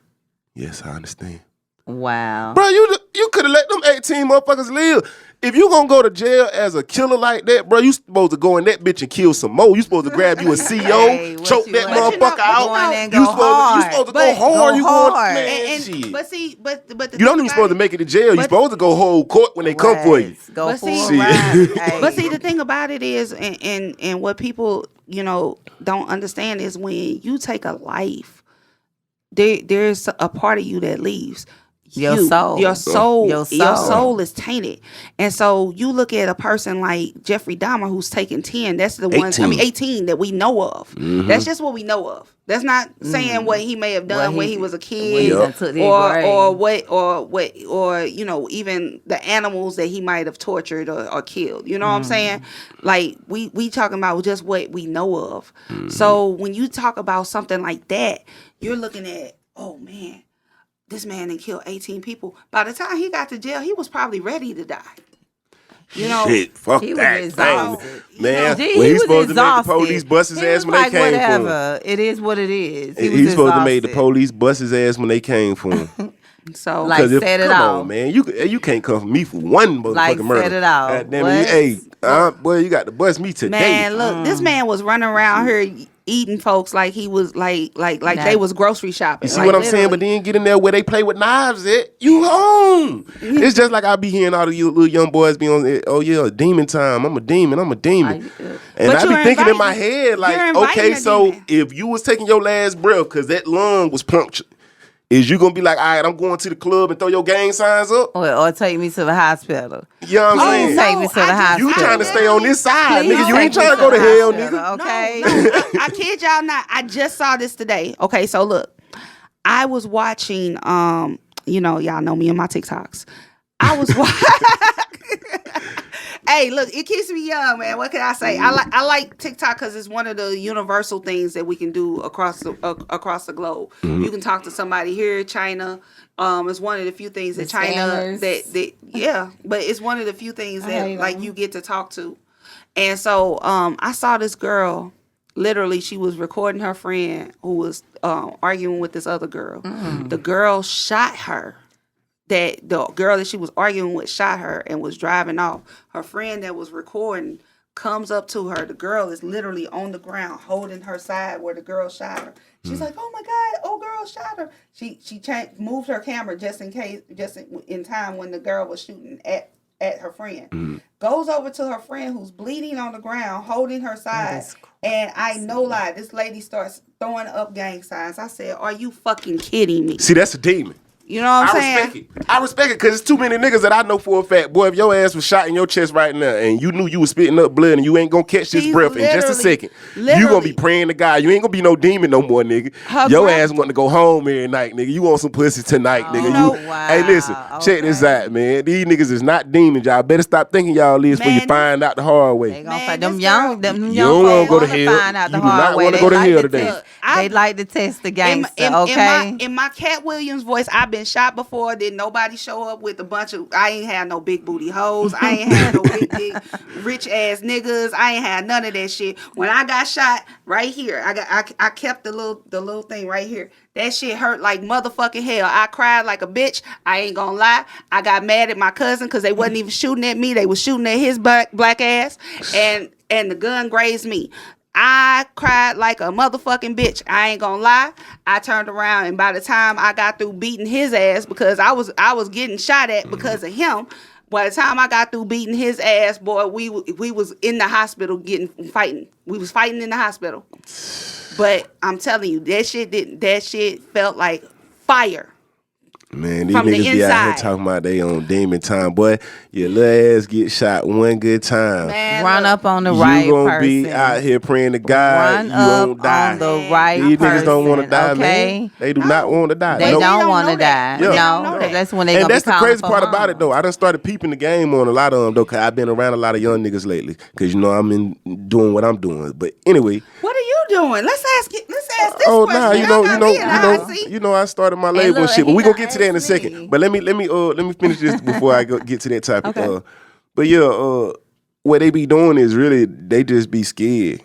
yes, I understand. Wow. Bro, you could have let them 18 motherfuckers live. If you gonna go to jail as a killer like that, bro, you supposed to go in that bitch and kill some more. You supposed to grab you a CO, choke that motherfucker out. You supposed to go hard. You going, man, shit. But see, but you don't even supposed to make it to jail. You supposed to go hold court when they come for you. But see, the thing about it is, and what people, you know, don't understand is when you take a life, there's a part of you that leaves. Your soul. Your soul. Your soul. Your soul is tainted. And so you look at a person like Jeffrey Dahmer who's taking 10. That's the ones, 18 that we know of. That's just what we know of. That's not saying what he may have done when he was a kid, or you know, even the animals that he might have tortured or killed. You know what I'm saying? Like we talking about just what we know of. So when you talk about something like that, you're looking at, oh man, this man done killed 18 people. By the time he got to jail, he was probably ready to die. You know, fuck he that, was exhausted. man. He when he's was supposed exhausted. to make the police bust his ass when like, they came whatever. for him. It is what it is. He's supposed to make the police bust his ass when they came for him. So, like, set it come off. on, man. You can't come for me for one motherfucking murder. Set it off. God damn it. Hey, boy, you got to bust me today. Man, look, this man was running around here eating folks like he was like they was grocery shopping. You see what I'm saying? But then get in there where they play with knives at. You home. It's just like I be hearing all the little young boys be on, oh yeah, demon time. I'm a demon. And I be thinking in my head like, okay, so if you was taking your last breath because that lung was punctured, is you gonna be like, all right, I'm going to the club and throw your gang signs up? Or take me to the hospital. You know what I'm saying? Take me to the hospital. You trying to stay on this side, Please nigga. You ain't trying to go to hell, nigga. Okay. No, I kid y'all not. I just saw this today. Okay, so look. I was watching, you know, y'all know me and my TikToks. I was watching. Hey, look, it keeps me young, man. What can I say? I like TikTok because it's one of the universal things that we can do across the globe. You can talk to somebody here, China. It's one of the few things that China but it's one of the few things that like you get to talk to. And so I saw this girl. Literally, she was recording her friend who was arguing with this other girl. The girl shot her. That the girl that she was arguing with shot her and was driving off. Her friend that was recording comes up to her. The girl is literally on the ground holding her side where the girl shot her. She's like, "Oh my God, oh girl shot her." She moved her camera just in case, just in time when the girl was shooting at her friend. Goes over to her friend who's bleeding on the ground, holding her side. And I no lie, this lady starts throwing up gang signs. I said, "Are you fucking kidding me?" See, that's a demon. You know what I'm saying? I respect it because it's too many niggas that I know for a fact. Boy, if your ass was shot in your chest right now and you knew you was spitting up blood and you ain't gonna catch this breath in just a second, you gonna be praying to God. You ain't gonna be no demon no more, nigga. Your ass want to go home every night, nigga. You want some pussy tonight, nigga. Wow. Hey, listen, check this out, man. These niggas is not demons. Y'all better stop thinking y'all is before you find out the hard way. They gonna find them young you don't want to go to hell. Find out the you do hard not way. want to go to hell today. They like to test the gangster, okay? In my Cat Williams voice, I've been shot before. Didn't nobody show up with a bunch of, I ain't had no big booty hoes. I ain't had no big rich ass niggas. I ain't had none of that shit. When I got shot right here, I kept the little thing right here. That shit hurt like motherfucking hell. I cried like a bitch. I ain't gonna lie. I got mad at my cousin because they wasn't even shooting at me. They was shooting at his black ass, and the gun grazed me. I cried like a motherfucking bitch. I ain't gonna lie. I turned around, and by the time I got through beating his ass, because I was getting shot at because of him. By the time I got through beating his ass, boy, we was in the hospital fighting. We was fighting in the hospital. But I'm telling you, that shit felt like fire. Man, these niggas be out here talking about they on demon time. Boy, your little ass get shot one good time. Man, run up on the right person. You gonna be out here praying to God. Run up won't die. on the right These person. These niggas don't want to die, okay? Man. They do not want to die. They don't want to die. No, no. That's when they and gonna that's be the crazy part home. about it, though. I done started peeping the game on a lot of them, though, because I've been around a lot of young niggas lately. Because, you know, I'm doing what I'm doing. But anyway. What are you doing? Let's ask this question. Nah, you know, I started my label and shit, but we gonna get to that in a second. But let me finish this before I get to that topic. Okay. But yeah, what they be doing is really they just be scared.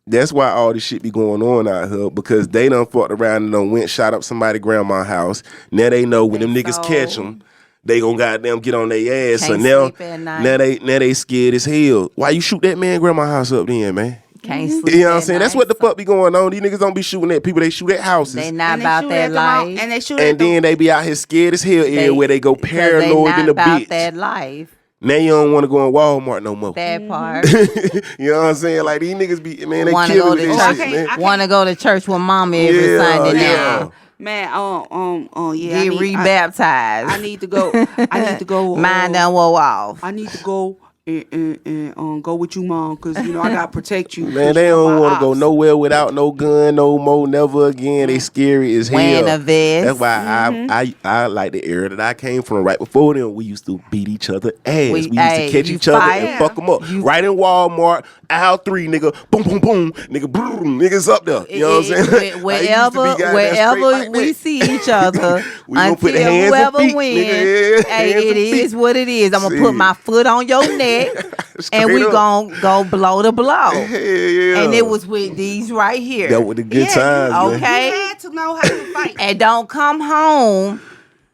That's why all this shit be going on out here, because they done fucked around and done went shot up somebody's grandma's house. Now they know when them niggas catch them, they gonna goddamn get on their ass. So now they scared as hell. Why you shoot that man grandma's house up then, man? Can't sleep. You know what I'm saying? That's what the fuck be going on. These niggas don't be shooting at people. They shoot at houses. They not about that life. And then they be out here scared as hell everywhere they go, paranoid in the bitch. About that life. Now you don't want to go in Walmart no more. That part. You know what I'm saying? Like these niggas be, man, they wanna killing go to this church. shit, man. Want to go to church with mama every Sunday now. Man, yeah. Get rebaptized. I need to go. I need to go. Mine done wore off. I need to go and go with you, Mom, because I gotta protect you. Man, they don't want to go nowhere without no gun no more, never again. They scary as hell. Wearing a vest. That's why I like the era that I came from. Right before them, we used to beat each other ass. We used to catch each other and fuck them up. Right in Walmart, aisle 3, nigga, boom, boom, boom, nigga, boom, niggas up there. You know what I'm saying? Wherever we see each other, we gonna put the until hands whoever and feet, wins, nigga. hey, it is what it is. I'm gonna put my foot on your neck. And we gonna go blow to blow. Yeah. And it was with these right here. That was the good times, man. Okay. You had to know how to fight. And don't come home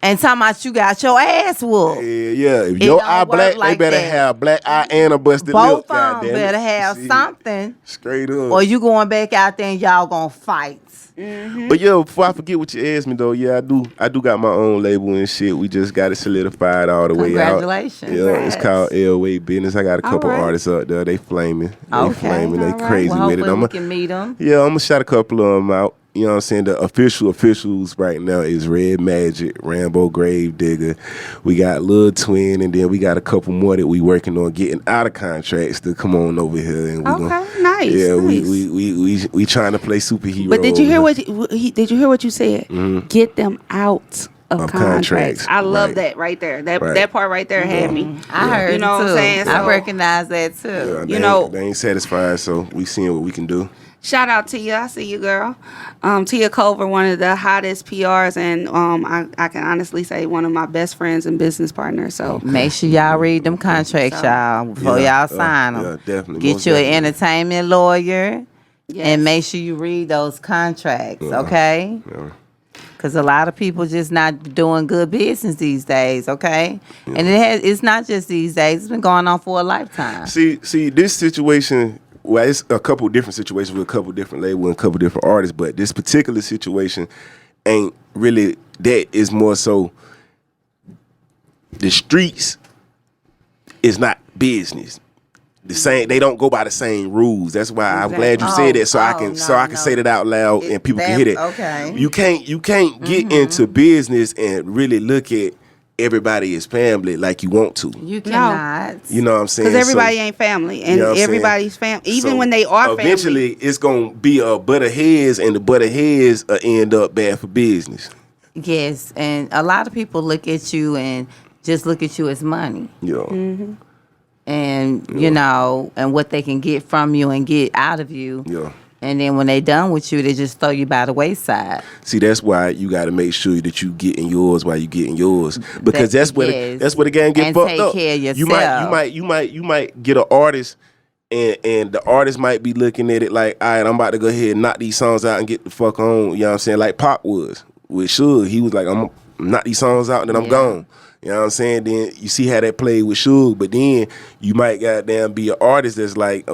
and talking about you got your ass whooped. Yeah. If your eye black, like they better have black eye and a busted lip. Both of them better have something. Straight up. Or you going back out there and y'all gonna fight. Mm-hmm. But before I forget what you asked me though, I do got my own label and shit. We just got it solidified all the way out. Congratulations. Yeah, it's called Elway Business. I got a couple artists out there. They flaming. They crazy with it. We can meet them. Yeah, I'm gonna shout a couple of them out. You know what I'm saying? The officials right now is Red Magic, Rambo Gravedigger. We got Lil Twin, and then we got a couple more that we working on getting out of contracts to come on over here. And nice. Yeah, nice. we trying to play superhero. But did you hear what you said? Mm-hmm. Get them out of contracts. I love that right there. That part right there had me. I heard you know too. What I'm saying? So, I recognize that too. Yeah, they ain't satisfied, so we seeing what we can do. Shout out to you. I see you, girl. Tia Culver, one of the hottest PRs, and I can honestly say one of my best friends and business partners. So make sure y'all read them contracts, y'all, before y'all sign them. Yeah, definitely. Get you an entertainment lawyer, and make sure you read those contracts, okay? Yeah. Because a lot of people just not doing good business these days, okay? Yeah. And it's not just these days. It's been going on for a lifetime. See, this situation. Well, it's a couple different situations with a couple different labels and a couple different artists, but this particular situation ain't really that. It's more so the streets is not business. The same, they don't go by the same rules. That's why I'm glad you said that, so I can say that out loud and people can hear it. Okay. You can't get into business and really look at everybody is family like you want to. You cannot. You know what I'm saying? Because everybody ain't family, and everybody's family. Even when they are family, eventually it's gonna be a butt of heads, and the butt of heads end up bad for business. Yes, and a lot of people look at you and just look at you as money. Yeah. Mm-hmm. And you know, and what they can get from you and get out of you. Yeah. And then when they done with you, they just throw you by the wayside. See, that's why you got to make sure that you getting yours while you getting yours, because that's where the game get fucked up. Care of yourself. You might get an artist, and the artist might be looking at it like, all right, I'm about to go ahead and knock these songs out and get the fuck on. You know what I'm saying? Like Pop was with Suge. He was like, I'm knock these songs out and then I'm gone. You know what I'm saying? Then you see how that played with Suge, but then you might goddamn be an artist that's like, I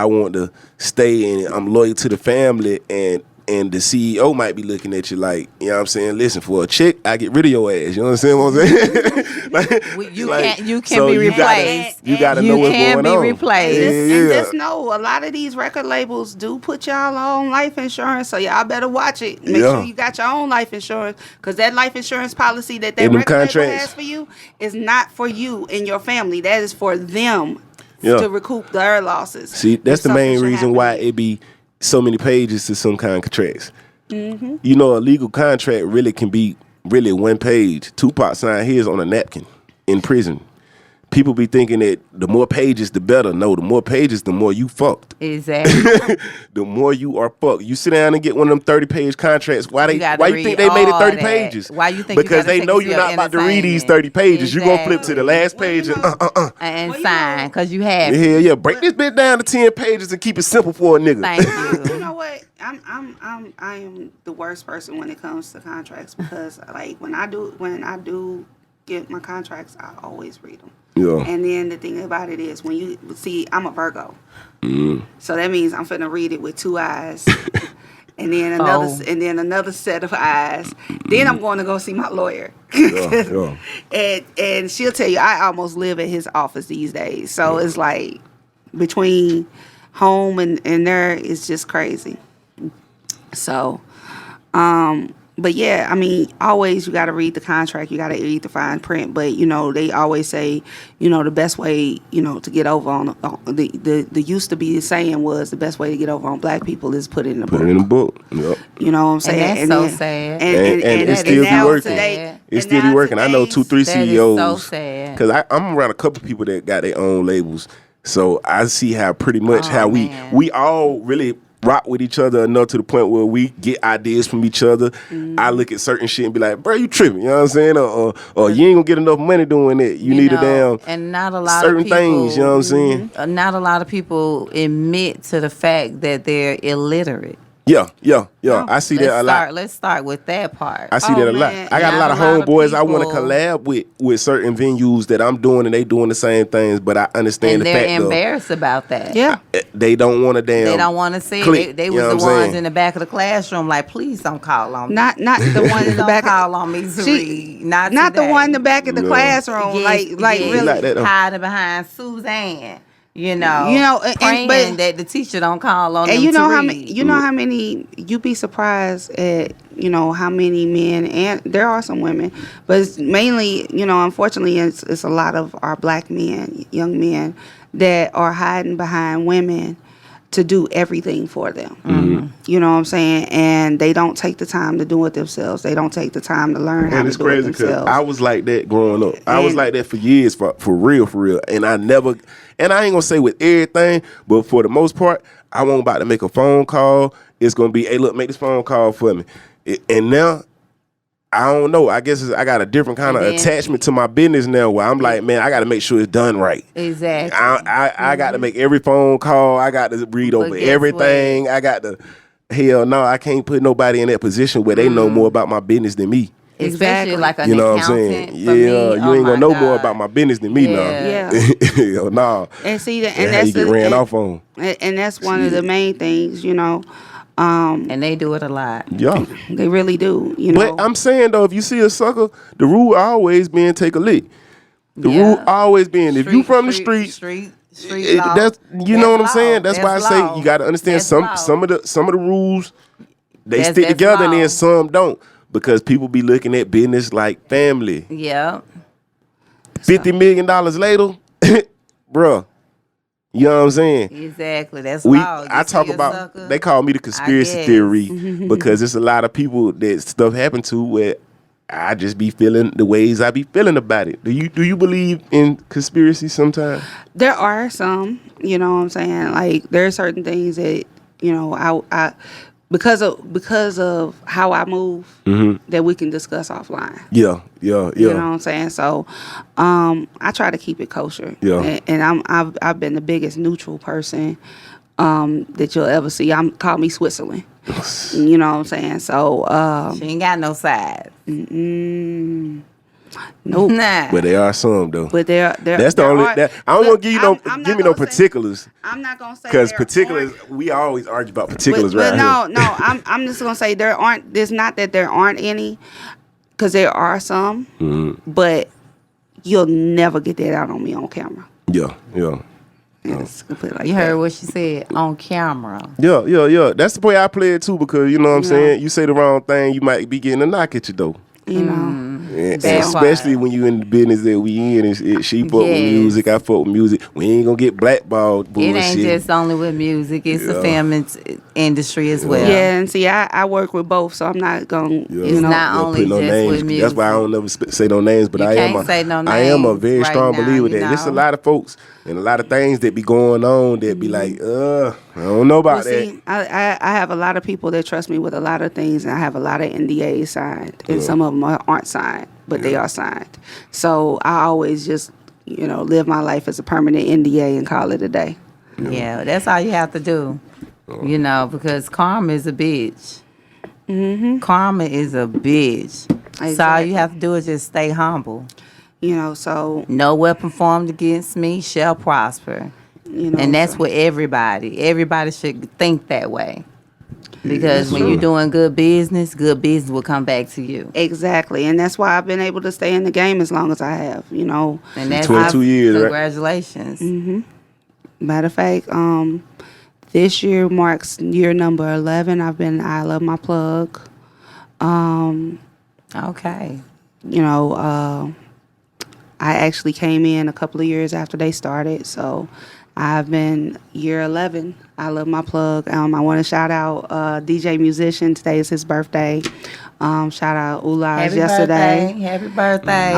want to stay and I'm loyal to the family, and the CEO might be looking at you like, you know what I'm saying, listen, for a check, I get rid of your ass. You know what I'm saying? You can be replaced. You gotta know what's going on. You can be replaced. And just know, a lot of these record labels do put y'all on life insurance, so y'all better watch it. Make sure you got your own life insurance, because that life insurance policy that record label has for you is not for you and your family. That is for them to recoup their losses. See, that's the main reason why it be so many pages to some kind of contracts. Mm-hmm. You know, a legal contract really can be one page. Tupac signed his on a napkin in prison. People be thinking that the more pages, the better. No, the more pages, the more you fucked. Exactly. The more you are fucked. You sit down and get one of them 30-page contracts. Why you think they made it 30 pages? Why you think? Because they know you're not about to read these 30 pages. Exactly. You're going to flip to the last page and sign, because you have Yeah. Break this bit down to 10 pages and keep it simple for a nigga. Thank you. You know what? I am the worst person when it comes to contracts, because like when I do get my contracts, I always read them. Yeah. And then the thing about it is, when you see, I'm a Virgo, so that means I'm finna read it with two eyes, and then another set of eyes. Then I'm going to go see my lawyer, and she'll tell you I almost live at his office these days. So it's like between home and there, it's just crazy. So, but yeah, I mean, always you got to read the contract, you got to read the fine print. But they always say, the best way, to get over on the used to be saying was the best way to get over on black people is put it in the book. Put it in the book. Yep. You know what I'm saying? And that's so sad. And it still be working. It still be working. I know 2-3 CEOs. That is so sad. Because I'm around a couple people that got their own labels, so I see how pretty much we all really rock with each other enough to the point where we get ideas from each other. I look at certain shit and be like, bro, you tripping, you know what I'm saying? Or you ain't gonna get enough money doing it. You need a damn and not a lot certain of people, things, you know what I'm saying? Not a lot of people admit to the fact that they're illiterate. Yeah. I see that a lot. Let's start with that part. I see that a lot. I got a lot of homeboys I want to people- collab with certain venues that I'm doing and they doing the same things, but I understand And the they're fact embarrassed about that. Yeah. they don't want to damn. They don't want to see click, it. They you was know the what I'm ones saying? in the back of the classroom like, please don't call on me. Not the one in the Don't back. call on me to read. Not the today. one in the back of the classroom. Yes, Like yes. really. Like that, though. Hiding behind Suzanne. and Praying but- that the teacher don't call on And them you know to how read. many, how many, you'd be surprised at, how many men, and there are some women, but it's mainly, unfortunately, it's a lot of our black men, young men, that are hiding behind women to do everything for them. You know what I'm saying? And they don't take the time to do it themselves. They don't take the time to learn how And to it's do crazy it because themselves. I was like that growing up. I was like that for years, for real. And I never, and I ain't gonna say with everything, but for the most part, I wasn't about to make a phone call. It's gonna be, hey, look, make this phone call for me. And now, I don't know. I guess I got a different kind of attachment to my business now where I'm like, man, I got to make sure it's done right. Exactly. I got to make every phone call. I got to read over guess everything. I got to, hell no, I can't put nobody in that position where they know more about my business than me. Especially like an You know what I'm accountant. saying? For me, You ain't gonna know more about my business than me Yeah. now. Yeah. Nah. And see, That's how you get ran off on. And that's one of the main things, And they do it a lot. Yeah. They really do, But I'm saying though, if you see a sucker, the rule always being take a lick. The rule always being if you from the street, street that's you know what I'm law. saying. That's why I say law. you got to understand That's some law. some of the rules they stick That's together and law. then some don't because people be looking at business like family. Yeah. $50 million later, bruh. You know what I'm saying? Exactly. That's law. I talk about. They call me the conspiracy guess. theory because it's a lot of people that stuff happened to where I just be feeling the ways I be feeling about it. Do you believe in conspiracy sometimes? There are some, you know what I'm saying? Like there are certain things that, I because of how I move that we can discuss offline. Yeah. You know what I'm saying? So, I try to keep it kosher. Yeah. And I've been the biggest neutral person that you'll ever see. Call me Switzerland. You know what I'm saying? So, She ain't got no sides. nope. Nah. But there are some though. But there That's the there only. are- I don't want to give you I'm not give me no gonna say- particulars I'm not gonna say because there particulars aren't- we always argue about particulars but right no, here. no. I'm just gonna say there's not that there aren't any, because there are some, but you'll never get that out on me on camera. Yeah. It's completely like You that. heard what she said on camera. Yeah. That's the way I play it too because you know what I'm saying. You say the wrong thing, you might be getting a knock at you though. You know. And That especially part. when you in the business that we in, she fuck with Yes. music, I fuck with music. We ain't gonna get blackballed bullshit. It ain't just only with music. It's the film industry as well. Yeah, and see, I work with both, so I'm not gonna, It's not Yeah, only put no just names. with music. That's why I don't never say no names. But You I am can't say no I am a names very right strong now, believer you that there's a know? lot of folks and a lot of things that be going on that be like, I don't know about Well, that. see, I have a lot of people that trust me with a lot of things, and I have a lot of NDAs signed, and some of them aren't signed, but they are signed. So I always just, live my life as a permanent NDA and call it a day. Yeah, that's all you have to do. Because karma is a bitch. Karma is a bitch. So all Exactly. you have to do is just stay humble. So, No weapon formed against me shall prosper. And that's so- for everybody. Everybody should think that way. Because when true. you're doing good business will come back to you. Exactly, and that's why I've been able to stay in the game as long as I have. And that's 22 years, right? Congratulations. Matter of fact, This year marks year number 11. I Love My Plug. Okay. You know, I actually came in a couple of years after they started, so I've been year 11. I Love My Plug. I want to shout out DJ Musician. Today is his birthday. Shout out Ulaj yesterday. Happy birthday.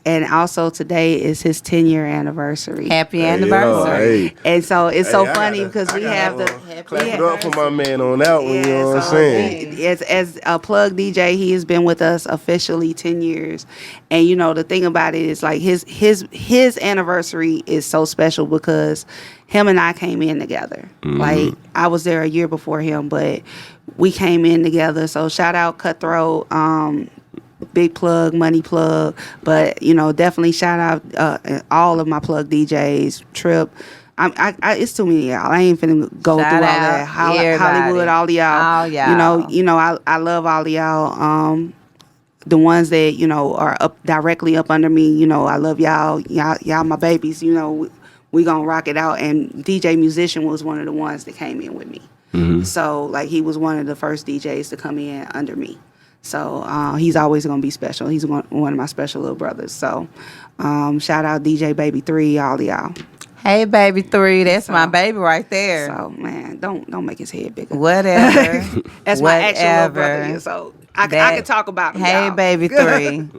And also today is his 10-year anniversary. Happy anniversary. Hey. And so it's so I funny gotta- because I we gotta, have the clap it up for my man on that one. You know what I'm so saying? as a plug DJ, he has been with us officially 10 years. And you know, the thing about it is like his anniversary is so special because him and I came in together. Like I was there a year before him, but we came in together. So shout out Cutthroat, Big Plug, Money Plug, but you know, definitely shout out all of my plug DJs, Trip. It's too many y'all. I ain't finna go Shout through all out that. everybody. Hollywood, all of y'all. All y'all. You know, I love all of y'all. The ones that you know are directly up under me. You know, I love y'all. Y'all my babies. You know, we gonna rock it out. And DJ Musician was one of the ones that came in with me. So like he was one of the first DJs to come in under me. So he's always gonna be special. He's one of my special little brothers. So shout out DJ Baby 3, all of y'all. Hey, baby 3. That's my baby right there. So man, don't make his head bigger. Whatever. That's my actual little brother. Whatever. Here, so I can talk about him. Hey, y'all. baby 3.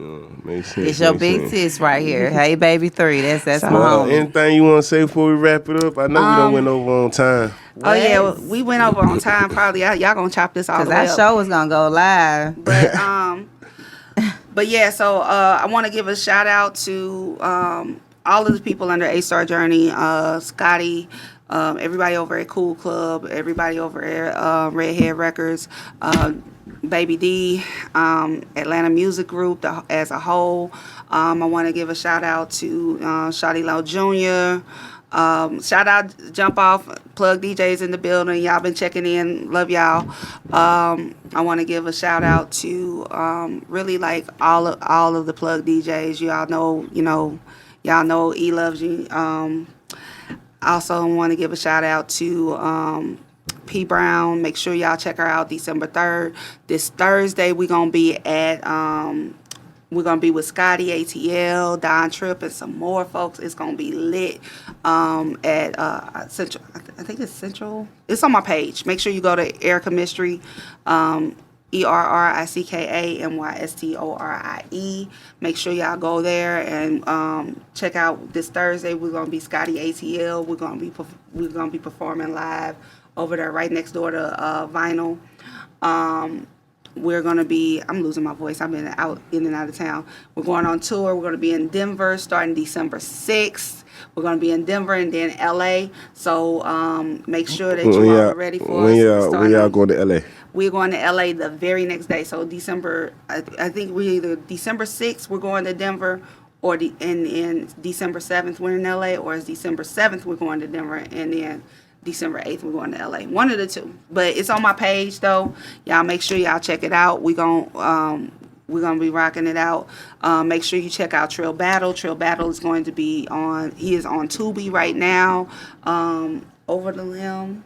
Makes sense. It's your makes big sense. sis right here. Hey, baby 3. That's my Well, homie. anything you want to say before we wrap it up? I know we done went over on time. Oh yeah, well, we went over on time. Probably y'all gonna chop this all the Because way that up. show was going to go live. But yeah, so I want to give a shout out to all of the people under A-Star Journey, Scotty, everybody over at Cool Club, everybody over at Redhead Records, Baby D, Atlanta Music Group as a whole. I want to give a shout out to Shawty Low Jr., shout out Jump Off, Plug DJs in the building. Y'all been checking in. Love y'all. I want to give a shout out to really like all of the Plug DJs. Y'all know E loves you. Also want to give a shout out to P Brown. Make sure y'all check her out December 3rd. This Thursday we're gonna be with Scotty, ATL, Don Tripp, and some more folks. It's gonna be lit at Central. I think it's Central. It's on my page. Make sure you go to Errickamystorie, Errickamystorie. Make sure y'all go there and check out this Thursday. We're gonna be Scotty, ATL. We're gonna be performing live over there, right next door to Vinyl. We're going to be, I'm losing my voice. I've been in and out of town. We're going on tour. We're going to be in Denver starting December 6th. We're going to be in Denver and then LA. So make sure that you all are ready for us. When y'all going to LA? We're going to LA the very next day. So I think we either December 6th, we're going to Denver, or in December 7th, we're in LA, or it's December 7th, we're going to Denver, and then December 8th, we're going to LA. One of the two. But it's on my page, though. Y'all make sure y'all check it out. We're gonna be rocking it out. Make sure you check out Trill Battle. Trill Battle is going to be he is on Tubi right now, Over the Limb.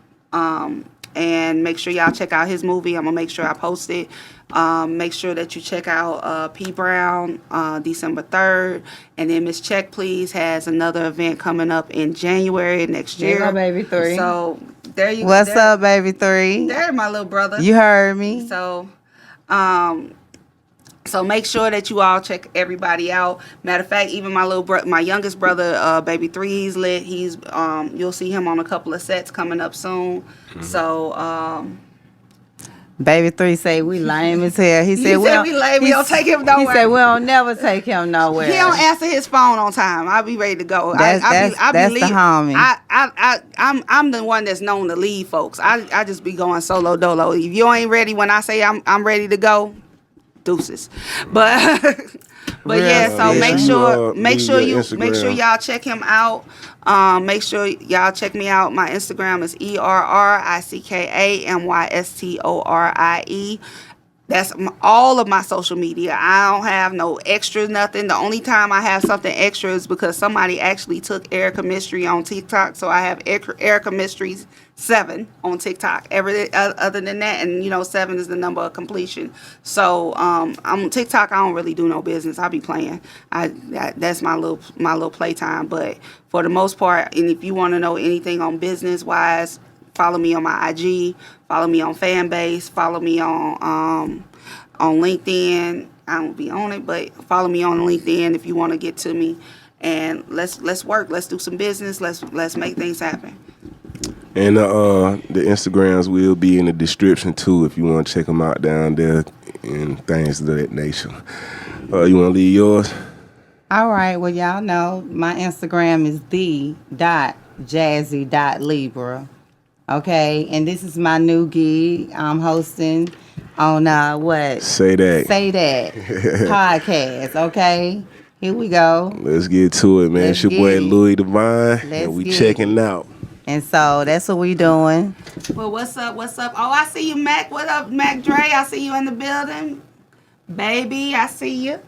And make sure y'all check out his movie. I'm going to make sure I post it. Make sure that you check out P Brown December 3rd. And then Miss Check Please has another event coming up in January next year. There you go, baby 3. So there you go. What's up, baby 3? There's my little brother. You heard me. So make sure that you all check everybody out. Matter of fact, even my youngest brother, Baby 3, he's lit. He's you'll see him on a couple of sets coming up soon. Mm-hmm. So Baby 3 say we lame as hell. He said we lame. We don't take him nowhere. He said we don't never take him nowhere. He don't answer his phone on time. I'll be ready to go. That's the homie. I'm the one that's known to leave folks. I just be going solo dolo. If you ain't ready when I say I'm ready to go, deuces. But yeah, so make sure y'all check him out. Make sure y'all check me out. My Instagram is Errickamystorie. That's all of my social media. I don't have no extra nothing. The only time I have something extra is because somebody actually took Errickamystorie on TikTok. So I have Errickamystorie 7 on TikTok. Other than that, and 7 is the number of completion. So I'm on TikTok. I don't really do no business. I be playing. That's my little playtime. But for the most part, and if you want to know anything on business wise, follow me on my IG, follow me on Fanbase, follow me on LinkedIn. I don't be on it, but follow me on LinkedIn if you want to get to me. And let's work. Let's do some business. Let's make things happen. And the Instagrams will be in the description too if you want to check them out down there and things of that nature. You want to leave yours? All right. Well, y'all know my Instagram is the.jazzy.libra. Okay, and this is my new gig. I'm hosting on what? Say That podcast. Okay, here we go. Let's get to it, man. It's your boy Louis Divine, and we checking out. And so that's what we doing. Well, what's up? Oh, I see you, Mac. What up, Mac Dre? I see you in the building, baby. I see you.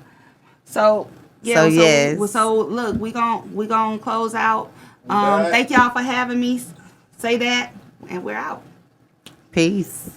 So yeah. Yes. So look, we gon' close out. Thank y'all for having me. Say that. And we're out. Peace.